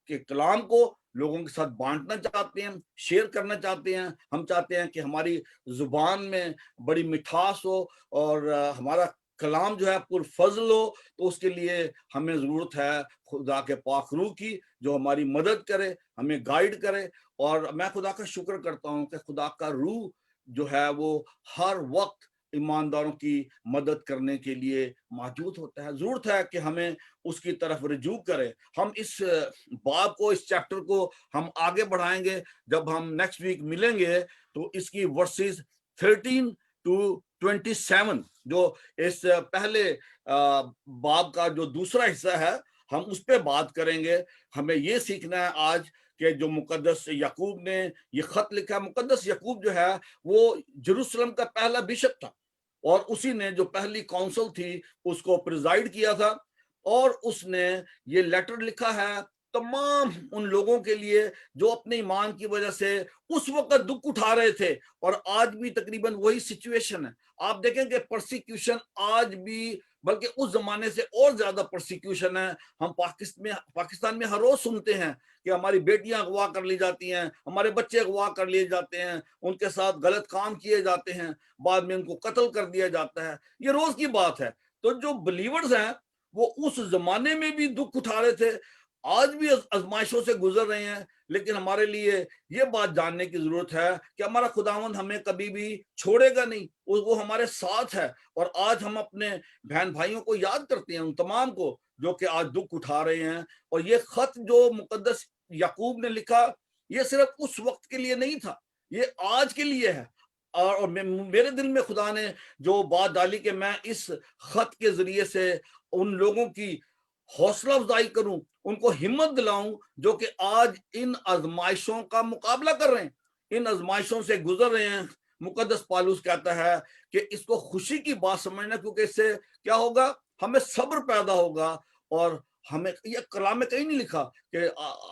कलाम को लोगों के साथ बांटना चाहते हैं, शेयर करना चाहते हैं, हम चाहते हैं कि हमारी जुबान में बड़ी मिठास हो और हमारा कलाम जो है पुर फजल हो, तो उसके लिए हमें जरूरत है खुदा के पाक रूह की, जो हमारी मदद करे, हमें गाइड करे। और मैं खुदा का शुक्र करता हूँ कि खुदा का रूह जो है वो हर वक्त ईमानदारों की मदद करने के लिए मौजूद होता है। जरूरत है कि हमें उसकी तरफ रुजू करें। हम इस बाब को, इस चैप्टर को हम आगे बढ़ाएंगे जब हम नेक्स्ट वीक मिलेंगे, तो इसकी वर्सेस 13 to 27 जो इस पहले बाब का जो दूसरा हिस्सा है, हम उस पर बात करेंगे। हमें ये सीखना है आज कि जो मुकद्दस याकूब ने ये खत लिखा, मुकद्दस याकूब जो है वो यरूशलेम का पहला बिशप था, और उसी ने जो पहली काउंसिल थी उसको प्रिजाइड किया था, और उसने ये लेटर लिखा है तमाम उन लोगों के लिए जो अपने ईमान की वजह से उस वक्त दुख उठा रहे थे। और आज भी तकरीबन वही सिचुएशन है। आप देखेंगे परसिक्यूशन आज भी, बल्कि उस जमाने से और ज्यादा परसिक्यूशन है। हम पाकिस्तान में हर रोज सुनते हैं कि हमारी बेटियां अगवा कर ली जाती हैं, हमारे बच्चे अगवा कर लिए जाते हैं, उनके साथ गलत काम किए जाते हैं, बाद में उनको कत्ल कर दिया जाता है। ये रोज की बात है। तो जो बिलीवर्स हैं वो उस जमाने में भी दुख उठा रहे थे, आज भी आजमाइशों से गुजर रहे हैं, लेकिन हमारे लिए ये बात जानने की जरूरत है कि हमारा खुदावंद हमें कभी भी छोड़ेगा नहीं, वो हमारे साथ है। और आज हम अपने बहन भाइयों को याद करते हैं, उन तमाम को जो कि आज दुख उठा रहे हैं। और ये खत जो मुकद्दस याकूब ने लिखा, ये सिर्फ उस वक्त के लिए नहीं था, ये आज के लिए है। और मेरे दिल में खुदा ने जो बात डाली कि मैं इस खत के जरिए से उन लोगों की हौसला अफजाई करूं, उनको हिम्मत दिलाऊं जो कि आज इन आजमाइशों का मुकाबला कर रहे हैं, इन आजमाइशों से गुजर रहे हैं, मुकद्दस पौलुस कहता है कि इसको खुशी की बात समझना, क्योंकि इससे क्या होगा, हमें सब्र पैदा होगा। और हमें ये कलाम में कहीं नहीं लिखा कि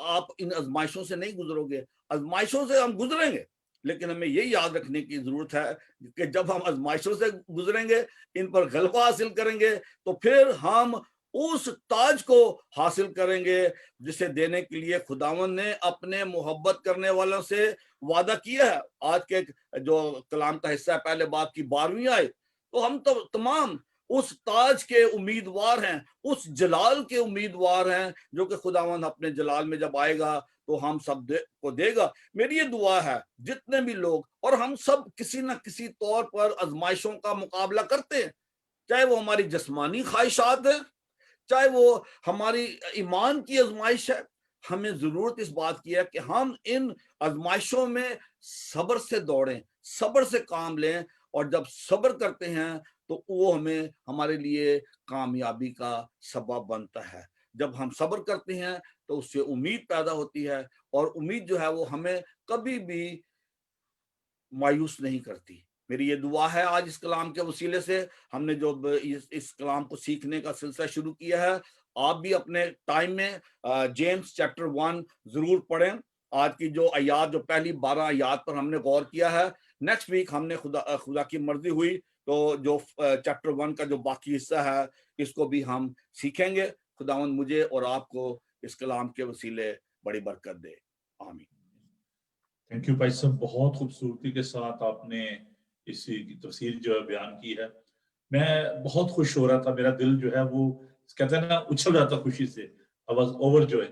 आप इन आजमाइशों से नहीं गुजरोगे, आजमाइशों से हम गुजरेंगे, लेकिन हमें ये याद रखने की जरूरत है कि जब हम आजमाइशों से गुजरेंगे, इन पर गलबा हासिल करेंगे, तो फिर हम उस ताज को हासिल करेंगे जिसे देने के लिए खुदावन ने अपने मोहब्बत करने वालों से वादा किया है। आज के जो कलाम का हिस्सा है, पहले बाप की 12वीं आयत, तो हम तो तमाम उस ताज के उम्मीदवार हैं, उस जलाल के उम्मीदवार हैं, जो कि खुदावन अपने जलाल में जब आएगा तो हम सब को देगा। मेरी ये दुआ है, जितने भी लोग, और हम सब किसी ना किसी तौर पर आजमाइशों का मुकाबला करते हैं, चाहे वो हमारी जिस्मानी ख्वाहिशात है, चाहे वो हमारी ईमान की आजमाइश है। हमें जरूरत इस बात की है कि हम इन आजमाइशों में सब्र से दौड़ें, सब्र से काम लें, और जब सब्र करते हैं तो वो हमें, हमारे लिए कामयाबी का सबब बनता है। जब हम सब्र करते हैं तो उससे उम्मीद पैदा होती है, और उम्मीद जो है वो हमें कभी भी मायूस नहीं करती। मेरी ये दुआ है, आज इस कलाम के वसीले से हमने जो इस कलाम को सीखने का सिलसिला शुरू किया है, आप भी अपने टाइम में जेम्स चैप्टर 1 जरूर पढ़ें। आज की जो आयात, जो पहली 12 आयात पर हमने गौर किया है, नेक्स्ट वीक हमने खुदा की मर्जी हुई तो जो चैप्टर 1 का जो बाकी हिस्सा है, इसको भी हम सीखेंगे। खुदावंद मुझे और आपको इस कलाम के वसीले बड़ी बरकत दे। आमीन। थैंक यू भाई साहब, बहुत खूबसूरती के साथ आपने इसी की तफसीर जो है बयान की है। मैं बहुत खुश हो रहा था, मेरा दिल जो है वो कहते हैं ना उछल रहा था खुशी से। आई वाज ओवरजॉय,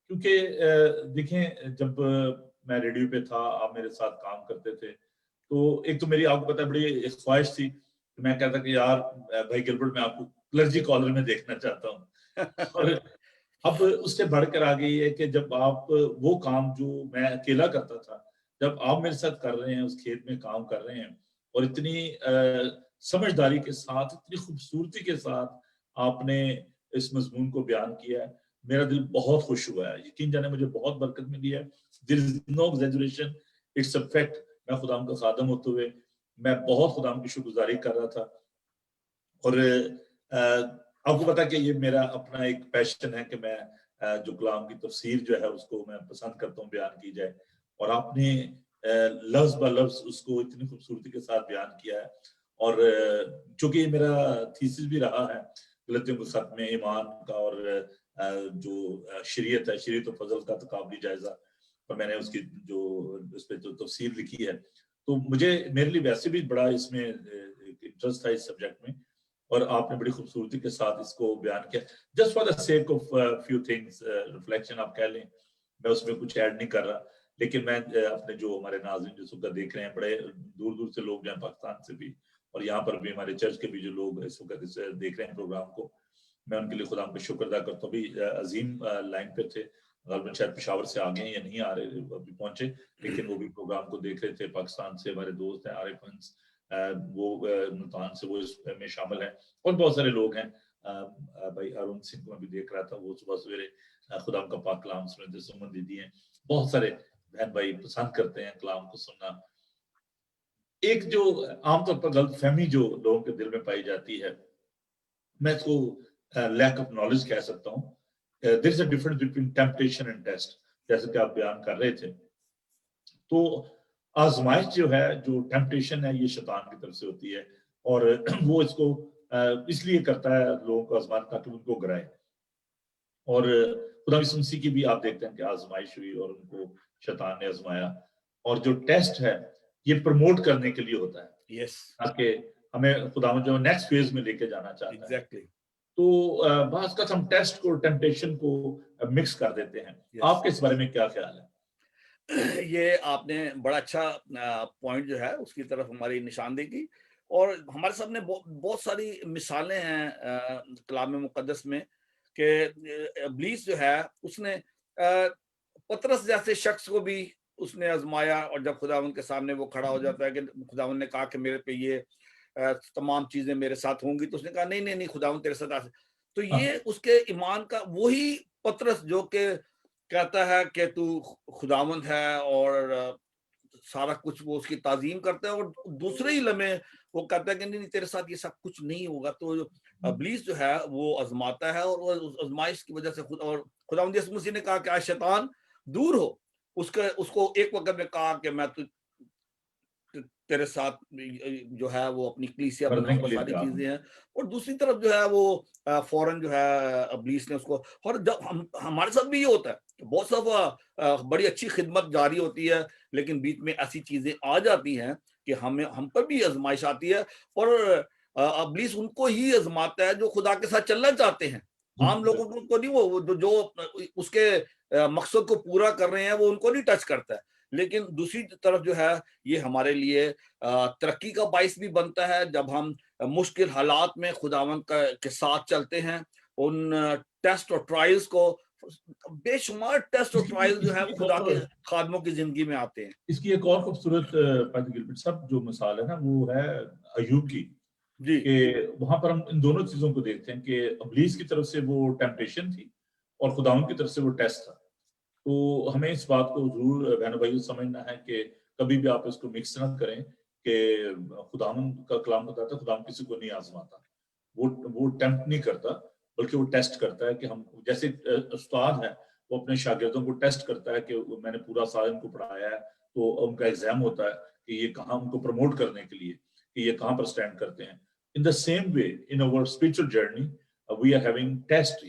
क्योंकि देखें, जब मैं रेडियो पे था, आप मेरे साथ काम करते थे, तो एक तो मेरी, आपको पता है, बड़ी एक ख्वाहिश थी कि मैं कहता कि यार भाई गिलबर्ट, मैं आपको क्लर्जी कॉलर में देखना चाहता हूँ। और अब उससे बढ़कर आ गई है कि जब आप वो काम जो मैं अकेला करता था, जब आप मेरे साथ कर रहे हैं, उस खेत में काम कर रहे हैं, और इतनी समझदारी के साथ, इतनी खूबसूरती के साथ आपने इस मजमून को बयान किया है, मेरा दिल बहुत खुश हुआ है। यकीन जाने मुझे बहुत बरकत मिली है। There is no exaggeration, it's a fact. मैं खुदाम का खादम होते हुए मैं बहुत खुदाम की शुक्रगुजारी कर रहा था। और आपको पता कि ये मेरा अपना एक पैशन है कि मैं जो कलाम की तफसीर जो है उसको मैं पसंद करता हूँ बयान की जाए, और आपने लफ्ज ब लफ्ज उसको इतनी खूबसूरती के साथ बयान किया है। और चूंकि ये मेरा थीसिस भी रहा है, गलतियों को खत्म में ईमान का, और जो शरीयत है, शरीयत और फजल का तकाबली जायजा, और मैंने उसकी जो उस पर जो तफसीर लिखी है, तो मुझे, मेरे लिए वैसे भी बड़ा इसमें इंटरेस्ट था इस सब्जेक्ट में, और आपने बड़ी खूबसूरती के साथ इसको बयान किया। Just for the sake of few things, reflection आप कह लें, मैं उसमें कुछ ऐड नहीं कर रहा, लेकिन मैं अपने जो हमारे नाज़रीन जो सुबह देख रहे हैं, बड़े दूर दूर से लोग हैं, पाकिस्तान से भी, और यहाँ पर भी हमारे चर्च के भी जो लोग इस वक्त देख रहे हैं प्रोग्राम को, मैं उनके लिए खुदा का शुक्र अदा करता हूँ। अभी अजीम लाइन पे थे, गलबन शायद पेशावर से आ गए या नहीं आ रहे, अभी पहुंचे, लेकिन वो भी प्रोग्राम को देख रहे थे। पाकिस्तान से हमारे दोस्त हैं, आरिफ हंस, वो मुल्तान से, वो इसमें शामिल है, और बहुत सारे लोग हैं। भाई अरुण सिंह को मैं भी देख रहा था, वो सुबह सवेरे खुदा का पाक कलाम सुनते, सुमन दीदी हैं, बहुत सारे बहन भाई पसंद करते हैं कलाम को सुनना। एक जो आमतौर पर गलतफहमी जो लोगों के दिल में पाई जाती है, मैं इसको लैक ऑफ नॉलेज कह सकता हूँ। There is a difference between temptation and test, जैसे कि आप बयान कर रहे थे। तो आजमाइश जो है, जो टेम्पटेशन है, ये शैतान की तरफ से होती है, और वो इसको इसलिए करता है लोगों को आजमाना, ताकि उनको गिराए। और खुदा यीशु मसीह की भी आप देखते हैं कि आजमाइश हुई और उनको शैतान ने आजमाया, और जो टेस्ट है ये प्रमोट करने के लिए होता है, यस, ताकि हमें खुदा जो नेक्स्ट फेज में लेके जाना चाहता है। एग्जैक्टली। तो बात का हम टेस्ट को, टेम्पटेशन को मिक्स कर देते हैं। आपके इस बारे में क्या ख्याल है? ये आपने बड़ा अच्छा पॉइंट जो है उसकी तरफ हमारी निशानदेही की, और हमारे सामने बहुत सारी मिसालें हैं कलाम मुकद्दस में कि इब्लीस जो है उसने पतरस जैसे शख्स को भी उसने आजमाया, और जब खुदावन के सामने वो खड़ा हो जाता है कि खुदावन ने कहा कि मेरे पे ये तमाम चीजें मेरे साथ होंगी, तो उसने कहा नहीं नहीं नहीं, खुदावन तेरे साथ। तो हाँ, ये उसके ईमान का वही पतरस जो कि कहता है कि तू खुदावंद है और सारा कुछ वो उसकी ताजीम करता है, और दूसरे ही लम्हे वो कहता है कि नहीं नहीं, तेरे साथ ये सब कुछ नहीं होगा। तो इब्लीस जो है वो आजमाता है, और वो उस आजमाइश की वजह से खुदावंद यीशु मसीह ने कहा कि आज शैतान दूर हो, उसको एक वक्त में कहा कि मैं तेरे साथ जो है वो अपनी कलीसिया करने बनाऊंगा, के लिए सारी तैयार हूं। चीजें हैं। और दूसरी तरफ जो है वो फौरन जो है इब्लीस ने उसको, और जब हम हमारे साथ भी ये होता है कि बहुत सब बड़ी अच्छी खिदमत जारी होती है, लेकिन बीच में ऐसी चीजें आ जाती हैं कि हम पर भी आजमाइश आती है, और इब्लीस उनको ही आजमाता है जो खुदा के साथ चलना चाहते हैं। आम लोगों को नहीं, वो जो उसके मकसद को पूरा कर रहे हैं वो उनको नहीं टच करता है। लेकिन दूसरी तरफ जो है ये हमारे लिए तरक्की का बाइस भी बनता है, जब हम मुश्किल हालात में खुदावंद के साथ चलते हैं। उन टेस्ट और ट्रायल्स को, बेशुमार टेस्ट और ट्रायल्स जो है वो खुदा के खादमों की जिंदगी में आते हैं। इसकी एक और खूबसूरत पादी गिलबर्ट साहब जो मिसाल है ना, वो है अय्यूब की, जी कि वहां पर हम इन दोनों चीजों को देखते हैं कि इब्लीस की तरफ से वो टेम्पटेशन थी और खुदावंद की तरफ से वो टेस्ट था। तो हमें इस बात को जरूर बहनों भाइयों समझना है कि कभी भी आप इसको मिक्स ना करें कि खुदावंद का कलाम बताता है खुदावंद किसी को नहीं आजमाता, वो टेम्प्ट नहीं करता, बल्कि वो टेस्ट करता है कि हम जैसे उस्ताद है वो अपने शागिर्दों को टेस्ट करता है कि मैंने पूरा साल इनको पढ़ाया है, तो उनका एग्जाम होता है कि ये कहाँ, उनको प्रमोट करने के लिए कि ये कहाँ पर स्टैंड करते हैं। In the same way in our spiritual journey we are having test,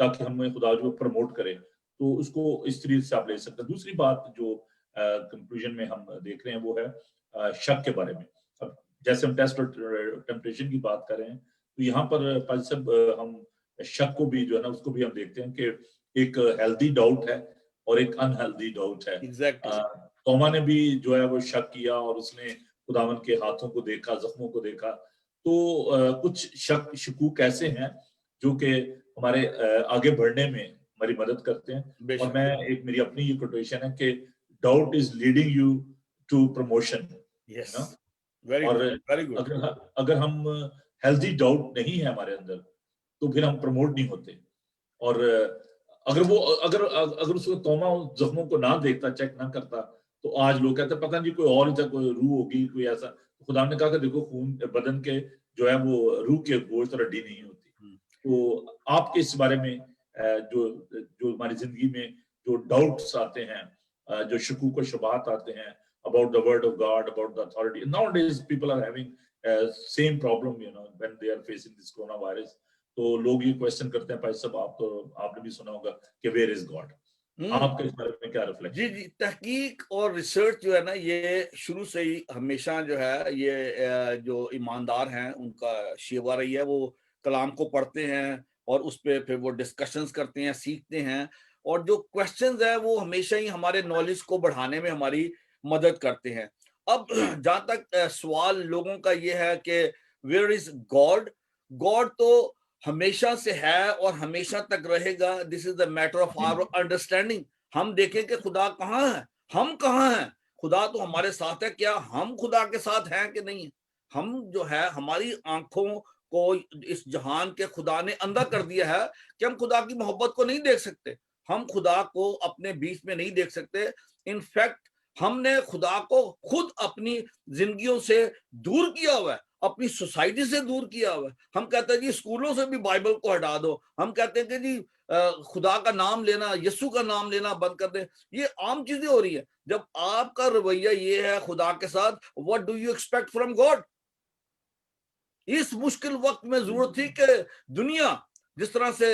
ताकि हमें खुदा जो प्रमोट करे। तो उसको इस तरीके से आप ले सकते हैं। दूसरी बात जो कंक्लूजन में हम देख रहे हैं वो है शक के बारे में। अब जैसे हम टेस्ट और टेम्पटेशन की बात कर रहे हैं, तो यहाँ पर पाजी साहब हम शक को भी जो है ना उसको भी हम देखते हैं कि एक हेल्दी डाउट है और एक अनहेल्दी डाउट है। एग्जैक्टली। तोमा ने भी जो है वो शक किया और उसने खुदावन के हाथों को देखा, जख्मों को देखा। तो कुछ शकूक ऐसे हैं जो कि हमारे आगे बढ़ने में हमारी मदद करते हैं। और बेशक। मैं एक मेरी अपनी ये कोटेशन है कि doubt is leading you to promotion, yes, ना। वेरी और गुड, वेरी गुड। अगर हम हेल्दी डाउट नहीं है हमारे अंदर, तो फिर हम प्रमोट नहीं होते। और अगर उसको तोमा जख्मों को ना देखता, चेक ना करता, तो आज लोग कहते पता नहीं कोई और ही था, कोई रूह होगी, कोई ऐसा। खुदा ने कहा कि देखो खून बदन के जो है वो रूह के गोश्त और हड्डी नहीं होती। तो आपके इस बारे में जो जो हमारी जिंदगी में जो डाउट्स आते हैं, जो शकूक और शुबात आते हैं about the word of God, about the authority. Nowadays, people are having same problem, when they are facing this coronavirus. तो लोग ये क्वेश्चन करते हैं, भाई साहब आप तो आपने भी सुना होगा कि वेयर इज गॉड। आपके इस बारे में क्या जी रिफ्लेक्शन? जी, तहकीक और रिसर्च जो है ना, ये शुरू से ही हमेशा जो है ये जो ईमानदार हैं उनका शेवा रही है। वो कलाम को पढ़ते हैं और उस पे फिर वो डिस्कशंस करते हैं, सीखते हैं, और जो क्वेश्चंस है वो हमेशा ही हमारे नॉलेज को बढ़ाने में हमारी मदद करते हैं। अब जहां तक सवाल लोगों का ये है कि वेयर इज गॉड, गॉड तो हमेशा से है और हमेशा तक रहेगा। This is the matter of our understanding. हम देखें कि खुदा कहाँ है, हम कहाँ हैं। खुदा तो हमारे साथ है, क्या हम खुदा के साथ हैं कि नहीं? हम जो है, हमारी आंखों को इस जहान के खुदा ने अंधा कर दिया है कि हम खुदा की मोहब्बत को नहीं देख सकते, हम खुदा को अपने बीच में नहीं देख सकते। इनफैक्ट हमने खुदा को खुद अपनी जिंदगियों से दूर किया हुआ है, अपनी सोसाइटी से दूर किया हुआ है। हम कहते हैं जी स्कूलों से भी बाइबल को हटा दो, हम कहते हैं कि जी खुदा का नाम लेना, यीशु का नाम लेना बंद कर दे। ये आम चीजें हो रही है। जब आपका रवैया ये है खुदा के साथ, what do you expect from God? इस मुश्किल वक्त में जरूरत थी कि दुनिया, जिस तरह से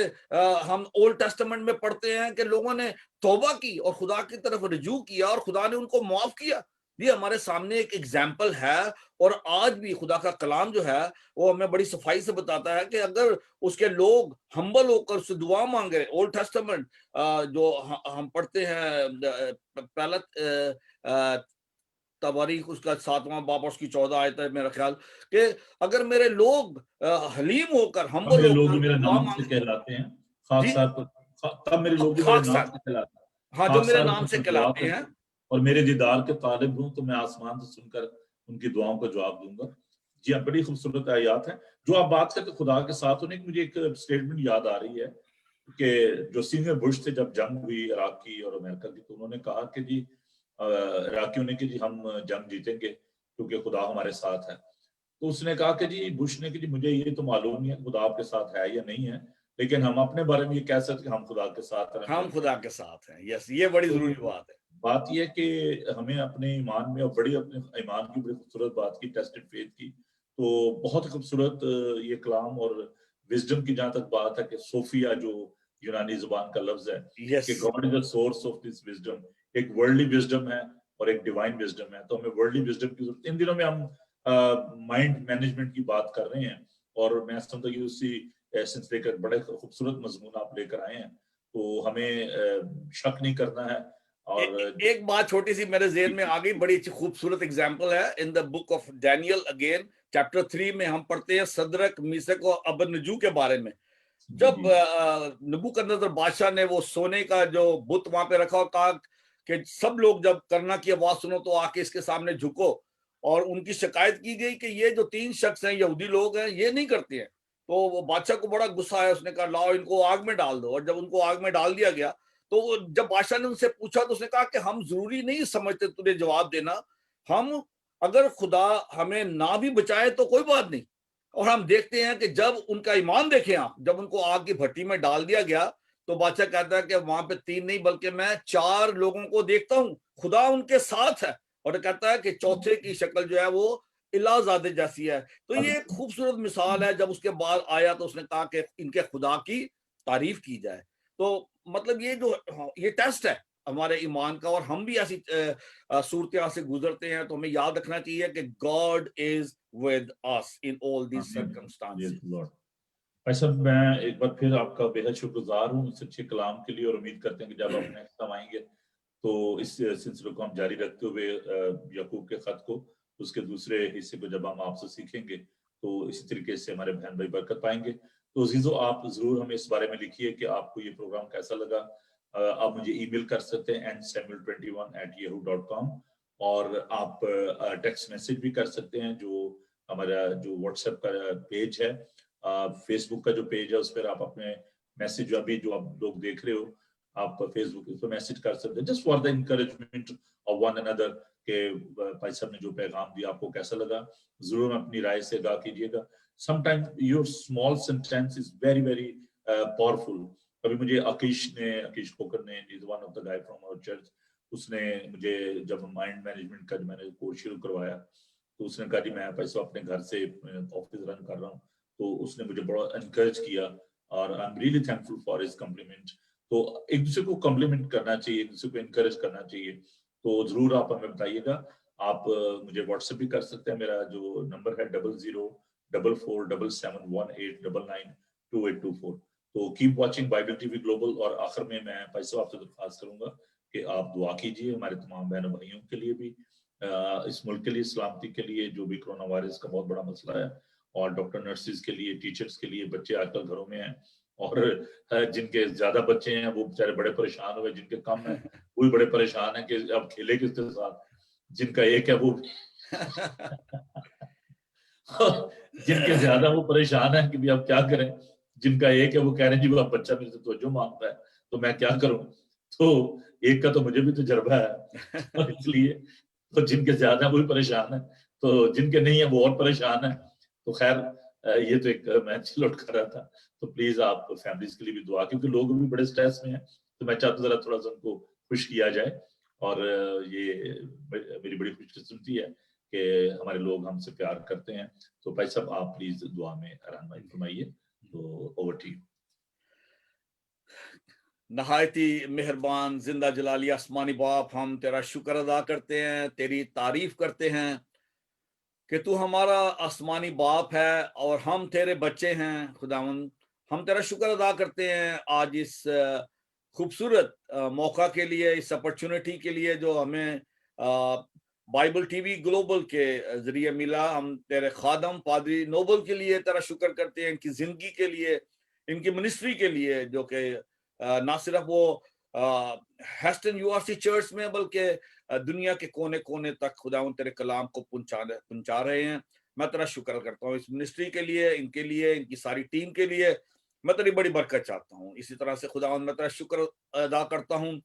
हम ओल्ड टेस्टामेंट में पढ़ते हैं कि लोगों ने तौबा की और खुदा की तरफ रुजू किया और खुदा ने उनको माफ किया। ये हमारे सामने एक एग्जाम्पल है। और आज भी खुदा का कलाम जो है वो हमें बड़ी सफाई से बताता है कि अगर उसके लोग हम्बल होकर उससे दुआ मांगे, ओल्ड टेस्टामेंट जो हम पढ़ते हैं, पहला तवारीख उसका 7वां बाब और उसकी 14 आयत है मेरा ख्याल, कि अगर मेरे लोग हलीम होकर, तब हम्बल मेरे लोग होकर भी मेरे दुआ नाम से मांगे। कहलाते हैं, खाक जी, सार पर, तब मेरे लोग भी मेरे खाक नाम सार, से कहलाते हैं, हाँ, जो खाक मेरे सार नाम से पर दुआ कहलाते हैं। करते और मेरे दीदार के तालिब हूं, तो मैं आसमान से सुनकर उनकी दुआओं का जवाब दूंगा। जी हाँ, बड़ी खूबसूरत आयत है जो आप बात करते खुदा के साथ होने की। मुझे एक स्टेटमेंट याद आ रही है कि जो सीनियर बुश थे, जब जंग हुई इराक की और अमेरिका की, तो उन्होंने कहा कि जी इराकियों ने कि जी हम जंग जीतेंगे क्योंकि खुदा हमारे साथ है। तो उसने कहा कि जी, बुश ने कि जी मुझे ये तो मालूम नहीं है खुदा आपके साथ है या नहीं है, लेकिन हम अपने बारे में ये कह सकते हैं कि हम खुदा के साथ हैं, हम खुदा के साथ हैं। यस, ये बड़ी तो जरूरी बात है। बात ये है कि हमें अपने ईमान में, और बड़ी अपने ईमान की बड़ी खूबसूरत बात की, टेस्टेड फेथ की, तो बहुत खूबसूरत ये कलाम और विजडम की जहां तक बात है कि सोफिया जो यूनानी जुबान का लफ्ज है यस, कि God is the source of this wisdom, एक वर्ल्डली विजडम है और एक डिवाइन विजडम है। तो हमें वर्ल्डली विजडम की जरूरत, इन दिनों में हम माइंड मैनेजमेंट की बात कर रहे हैं और मैं समझता हूँ कि उसी सिलसिले का बड़े खूबसूरत मजमून आप लेकर आए हैं, तो हमें शक नहीं करना है। और एक बात छोटी सी मेरे जेहन में आ गई, बड़ी अच्छी खूबसूरत एग्जांपल है। In the book of Daniel again chapter 3 में हम पढ़ते हैं सदरक, मीशक और अबदनजू के बारे में। जी जब जी नबूकदनेस्सर बादशाह ने वो सोने का जो बुत वहां पे रखा और कहा कि सब लोग जब करना की आवाज सुनो तो आके इसके सामने झुको, और उनकी शिकायत की गई कि ये जो 3 शख्स हैं, यहूदी लोग हैं, ये नहीं करते हैं। तो वो बादशाह को बड़ा गुस्सा आया, उसने कहा लाओ इनको आग में डाल दो। और जब उनको आग में डाल दिया गया तो जब बादशाह ने उनसे पूछा तो उसने कहा कि हम जरूरी नहीं समझते तुझे जवाब देना, हम अगर खुदा हमें ना भी बचाए तो कोई बात नहीं। और हम देखते हैं कि जब उनका ईमान देखें आप, जब उनको आग की भट्टी में डाल दिया गया तो बादशाह कहता है कि वहां पे 3 नहीं बल्कि मैं 4 लोगों को देखता हूं, खुदा उनके साथ है। और कहता है कि चौथे की शक्ल जो है वो इलाजादे जैसी है। तो ये एक खूबसूरत मिसाल है। जब उसके बाद आया तो उसने कहा कि इनके खुदा की तारीफ की जाए। तो मतलब ये जो ये टेस्ट है हमारे ईमान का, और हम भी ऐसी सूरत से गुजरते हैं तो हमें याद रखना चाहिए कि God is with us in all these circumstances. Lord. भाई साहब, मैं एक बार फिर आपका बेहद शुक्रगुजार हूँ इस अच्छे कलाम के लिए, और उम्मीद करते हैं कि जब आप नेक्स्ट टाइम आएंगे तो इस सिलसिले को हम जारी रखते हुए याकूब के खत को, उसके दूसरे हिस्से को जब हम आपसे सीखेंगे तो इसी तरीके से हमारे बहन भाई बरकत पाएंगे। तो अजीजों, आप जरूर हमें इस बारे में लिखिए कि आपको ये प्रोग्राम कैसा लगा। आप मुझे ईमेल कर सकते हैं nsamuel21@yahoo.com, और आप टेक्स्ट मैसेज भी कर सकते हैं, जो हमारा जो व्हाट्सएप का पेज है, फेसबुक का जो पेज है, उस पर आप अपने मैसेज अभी जो आप लोग देख रहे हो, आप फेसबुक पे मैसेज कर सकते हैं, just for the encouragement of one another, के भाई साहब ने जो पैगाम दिया आपको कैसा लगा, जरूर अपनी राय से आगाह कीजिएगा। Sometimes your small sentence is very very powerful. कभी मुझे आकीश कोकर ने, is one of the guy from our church, उसने मुझे जब माइंड मैनेजमेंट का मैंने कोर्स शुरू करवाया तो उसने कहा जी मैं पैसा अपने घर से ऑफिस रन कर रहा हूँ, तो उसने मुझे बड़ा एनकरेज किया और I am really thankful for his compliment. तो एक दूसरे को कॉम्प्लीमेंट करना चाहिए, एक दूसरे को एनकरेज करना चाहिए। तो जरूर आप हमें बताइएगा। आप मुझे व्हाट्सएप भी कर सकते हैं, मेरा जो नंबर है 00447718992824। तो keep watching Bible TV global. और आखिर में मैं पैसा आपसे दरख्वास्त करूंगा कि आप दुआ कीजिए हमारे तमाम बहनों भाइयों के लिए भी, इस मुल्क के लिए, सलामती के लिए, जो भी कोरोना वायरस का बहुत बड़ा मसला है, और डॉक्टर नर्सेज के लिए, टीचर्स के लिए। बच्चे आजकल घरों में हैं, और जिनके ज्यादा बच्चे हैं वो बेचारे बड़े परेशान हुए, जिनके कम है वो भी बड़े परेशान है कि अब खेले किसके साथ। जिनका एक है वो जिनके ज्यादा वो परेशान है कि भी अब क्या करें। जिनका एक है वो कह रहे हैं जी वो अब बच्चा मेरे से तवज्जो मांगता है तो मैं क्या करूं। तो एक का तो मुझे भी तजर्बा है, तो इसलिए तो जिनके ज्यादा है वो भी परेशान है, तो जिनके नहीं है वो और परेशान है। तो खैर ये तो एक मैं चिल कर रहा था। तो प्लीज आप फैमिलीज के लिए भी दुआ, क्योंकि लोग भी बड़े स्ट्रेस में हैं, तो मैं चाहता हूँ जरा थोड़ा सा उनको खुश किया जाए। और ये मेरी बड़ी खुशकिस्मती है कि हमारे लोग हमसे प्यार करते हैं। तो भाई साहब आप प्लीज दुआ में रहनुमाई फरमाइए। तो ओवर टू यू। नहायती मेहरबान जिंदा जलाली आसमानी बाप, हम तेरा शुक्र अदा करते हैं, तेरी तारीफ करते हैं कि तू हमारा आसमानी बाप है और हम तेरे बच्चे हैं। खुदावंद, हम तेरा शुक्र अदा करते हैं आज इस खूबसूरत मौका के लिए, इस अपॉर्चुनिटी के लिए जो हमें बाइबल टीवी ग्लोबल के जरिए मिला। हम तेरे खादम पादरी नोबल के लिए तेरा शुक्र करते हैं, इनकी जिंदगी के लिए, इनकी मिनिस्ट्री के लिए, जो कि ना सिर्फ वो हेस्टन यूआरसी चर्च में बल्कि दुनिया के कोने कोने तक खुदावंद तेरे कलाम को पहुंचा रहे हैं। मैं तेरा शुक्र करता हूँ इस मिनिस्ट्री के लिए, इनकी सारी टीम के लिए। मैं तेरी बड़ी बरकत चाहता हूँ। इसी तरह से खुदावंद मैं तेरा शुक्र अदा करता हूँ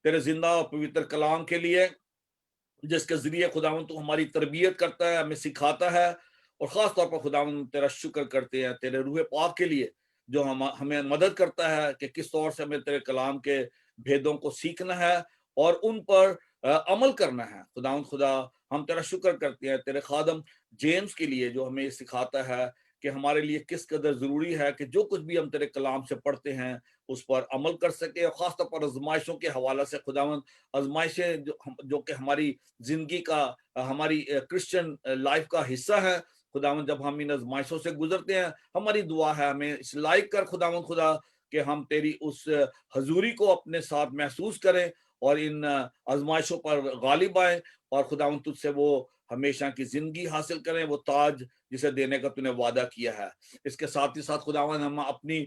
तेरे जिंदा और पवित्र कलाम के लिए, जिसके जरिए खुदावन तू हमारी तरबियत करता है, हमें सिखाता है। और ख़ास तौर पर खुदावन तेरा शुक्र करते हैं तेरे रूह पाक के लिए, जो हमें मदद करता है कि किस तौर से हमें तेरे कलाम के भेदों को सीखना है और उन पर अमल करना है। खुदावन खुदा, हम तेरा शुक्र करते हैं तेरे खादम जेम्स के लिए, जो हमें ये सिखाता है कि हमारे लिए किस कदर ज़रूरी है कि जो कुछ भी हम तेरे कलाम से पढ़ते हैं उस पर अमल कर सके। और ख़ास तौर पर आज़माइशों के हवाले से खुदावन, आज़माइशें जो कि हमारी ज़िंदगी का, हमारी क्रिश्चियन लाइफ का हिस्सा है। खुदावन, जब हम इन आज़माइशों से गुजरते हैं, हमारी दुआ है हमें इस लायक कर खुदावन खुदा कि हम तेरी उस हजूरी को अपने साथ महसूस करें और इन आज़माइशों पर गालिब आए और खुदावन तुझसे वो हमेशा की जिंदगी हासिल करें, वो ताज जिसे देने का तूने वादा किया है। इसके साथ ही साथ खुदावन, हम अपनी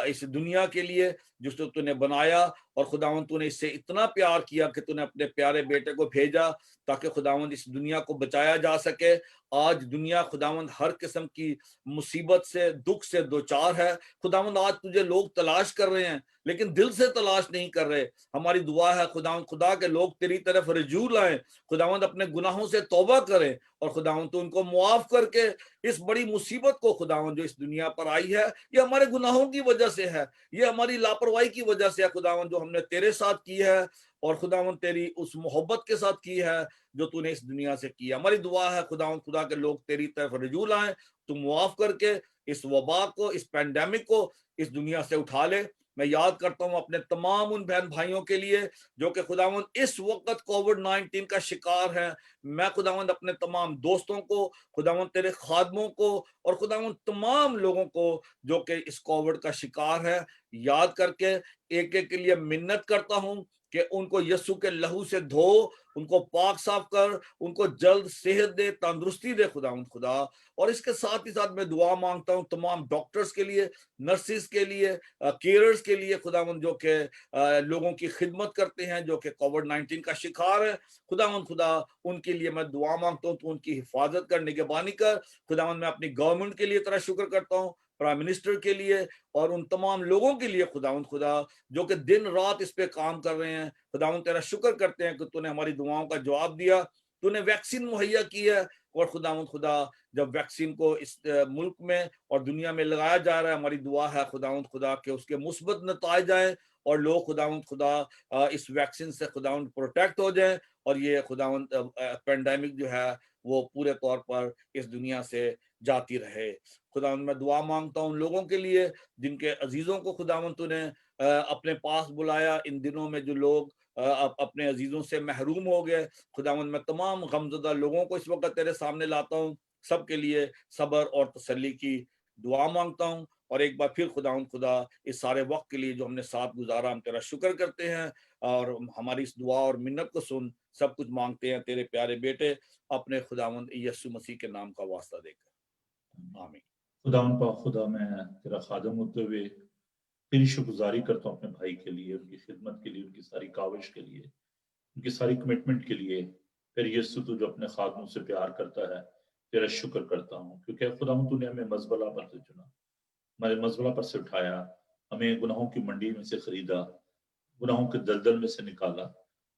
इस दुनिया के लिए जिसको तूने बनाया, और खुदावन तूने इससे इतना प्यार किया कि तूने अपने प्यारे बेटे को भेजा ताकि खुदावन इस दुनिया को बचाया जा सके। आज दुनिया खुदावन हर किस्म की मुसीबत से, दुख से दो चार है। खुदावन, आज तुझे लोग तलाश कर रहे हैं लेकिन दिल से तलाश नहीं कर रहे। हमारी दुआ है खुदावन खुदा के लोग तेरी तरफ रजू लाएं, खुदावन अपने गुनाहों से तौबा करें और खुदावन तो उनको मुआफ करके इस बड़ी मुसीबत को खुदावन जो इस दुनिया पर आई है, ये हमारे गुनाहों की वजह से है, ये हमारी लापरवाही की वजह से है खुदावन, जो हमने तेरे साथ की है और खुदावन तेरी उस मोहब्बत के साथ की है जो तूने इस दुनिया से की है। हमारी दुआ है खुदावन खुदा के लोग तेरी तरफ रजू लाएं, तू मुआफ करके इस वबा को, इस पैंडेमिक को इस दुनिया से उठा ले। मैं याद करता हूं अपने तमाम उन बहन भाइयों के लिए जो कि खुदावंद इस वक्त कोविड-19 का शिकार है। मैं खुदावंद अपने तमाम दोस्तों को, खुदावंद तेरे खादमों को और खुदावंद तमाम लोगों को जो कि इस कोविड का शिकार है, याद करके एक एक के लिए मिन्नत करता हूं कि उनको यीशु के लहू से धो, उनको पाक साफ कर, उनको जल्द सेहत दे, तंदुरुस्ती दे खुदावंद खुदा। और इसके साथ ही साथ मैं दुआ मांगता हूं तमाम डॉक्टर्स के लिए, नर्सिस के लिए, केयरर्स के लिए खुदावंद, जो कि लोगों की खिदमत करते हैं जो कि कोविड-19 का शिकार है। खुदावंद खुदा, उनके लिए मैं दुआ मांगता हूँ तो उनकी हिफाजत कर, निगहबानी कर। खुदावंद, मैं अपनी गवर्नमेंट के लिए तेरा शुक्र करता हूँ, प्राइम मिनिस्टर के लिए और उन तमाम लोगों के लिए खुदावंद खुदा जो कि दिन रात इस पे काम कर रहे हैं। खुदावंद, तेरा शुक्र करते हैं कि तूने हमारी दुआओं का जवाब दिया, तूने वैक्सीन मुहैया की है। और खुदावंद खुदा, जब वैक्सीन को इस मुल्क में और दुनिया में लगाया जा रहा है, हमारी दुआ है खुदावंद खुदा के उसके मुस्बत नताइज आए और लोग खुदावंद खुदा इस वैक्सीन से खुदावंद प्रोटेक्ट हो जाए और ये खुदावंद पेंडेमिक जो है वो पूरे तौर पर इस दुनिया से जाती रहे। खुदावंद, मैं दुआ मांगता हूँ उन लोगों के लिए जिनके अजीजों को खुदावंद तूने अपने पास बुलाया इन दिनों में, जो लोग अपने अजीजों से महरूम हो गए। खुदावंद, मैं तमाम गमज़दा लोगों को इस वक्त तेरे सामने लाता हूँ, सबके लिए सब्र और तसल्ली की दुआ मांगता हूँ। और एक बार फिर खुदावंद खुदा, इस सारे वक्त के लिए जो हमने साथ गुजारा, हम तेरा शुक्र करते हैं और हमारी इस दुआ और मिन्नत को सुन। सब कुछ मांगते हैं तेरे प्यारे बेटे अपने खुदावंद यीशु मसीह के नाम का वास्ता देकर, आमीन। खुदावन पाक खुदा, मैं तेरा खादम होते हुए तेरी शुक्रगुजारी करता हूँ अपने भाई के लिए, उनकी खिदमत के लिए, उनकी सारी काविश के लिए, उनकी सारी कमिटमेंट के लिए। फिर यीशु, तू जो अपने खादमों से प्यार करता है, तेरा शुक्र करता हूँ क्योंकि खुदावन तूने हमें मजबला पर से चुना, हमारे मजबला पर से उठाया, हमें गुनाहों की मंडी में से खरीदा, गुनाहों के दलदल में से निकाला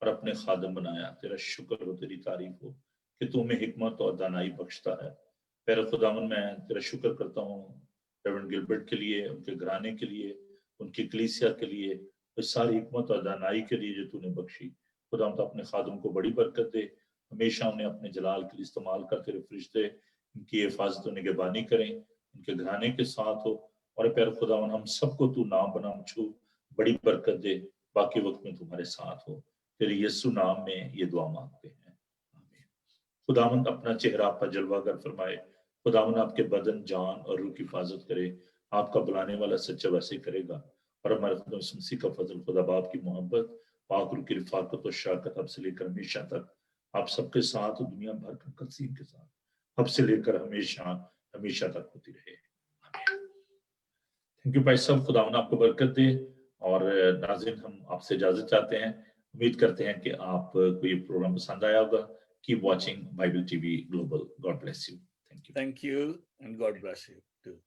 और अपने खादम बनाया। तेरा शुक्र हो, तेरी तारीफ हो कि तू हमें हिकमत और दानाई बख्शता है। फिर खुदावन, मैं तेरा शुक्र करता हूँ रेवरेंड गिलबर्ट के लिए, उनके घराने के लिए, उनकी कलीसिया के लिए, उस सारी हिकमत और दानाई के लिए जो तूने बख्शी। खुदा, तो अपने खादम को बड़ी बरकत दे, हमेशा उन्हें अपने जलाल के लिए इस्तेमाल कर, तेरे फरिश्ते इनकी हिफाजत और निगहबानी करें, इनके घराने के साथ हो। और प्यार खुदावन, हम सबको तू नाम बनाम छू बड़ी बरकत दे, बाकी वक्त में तुम्हारे साथ हो। तेरे यीशु नाम में ये दुआ मांगते हैं, आमीन। खुदावंद अपना चेहरा आप पर जलवा कर फरमाए, खुदावंद आपके बदन, जान और रूह की हिफाजत करे। आपका बुलाने वाला सच्चा वैसे करेगा। और हमारे खुदा यीशु मसीह का फजल, खुदा बाप की मोहब्बत, पाक रूह की रिफाकत और शराकत अब से लेकर हमेशा तक आप सबके साथ और दुनिया भर के कसीम के साथ अब से लेकर हमेशा हमेशा तक होती रहे। थैंक यू भाई साहब, खुदावंद आपको बरकत दे। और नाज़रीन, हम आपसे इजाजत चाहते हैं। उम्मीद करते हैं कि आप को ये प्रोग्राम पसंद आया होगा। Keep watching Bible TV global. God bless you. Thank you. Thank you and God bless you too.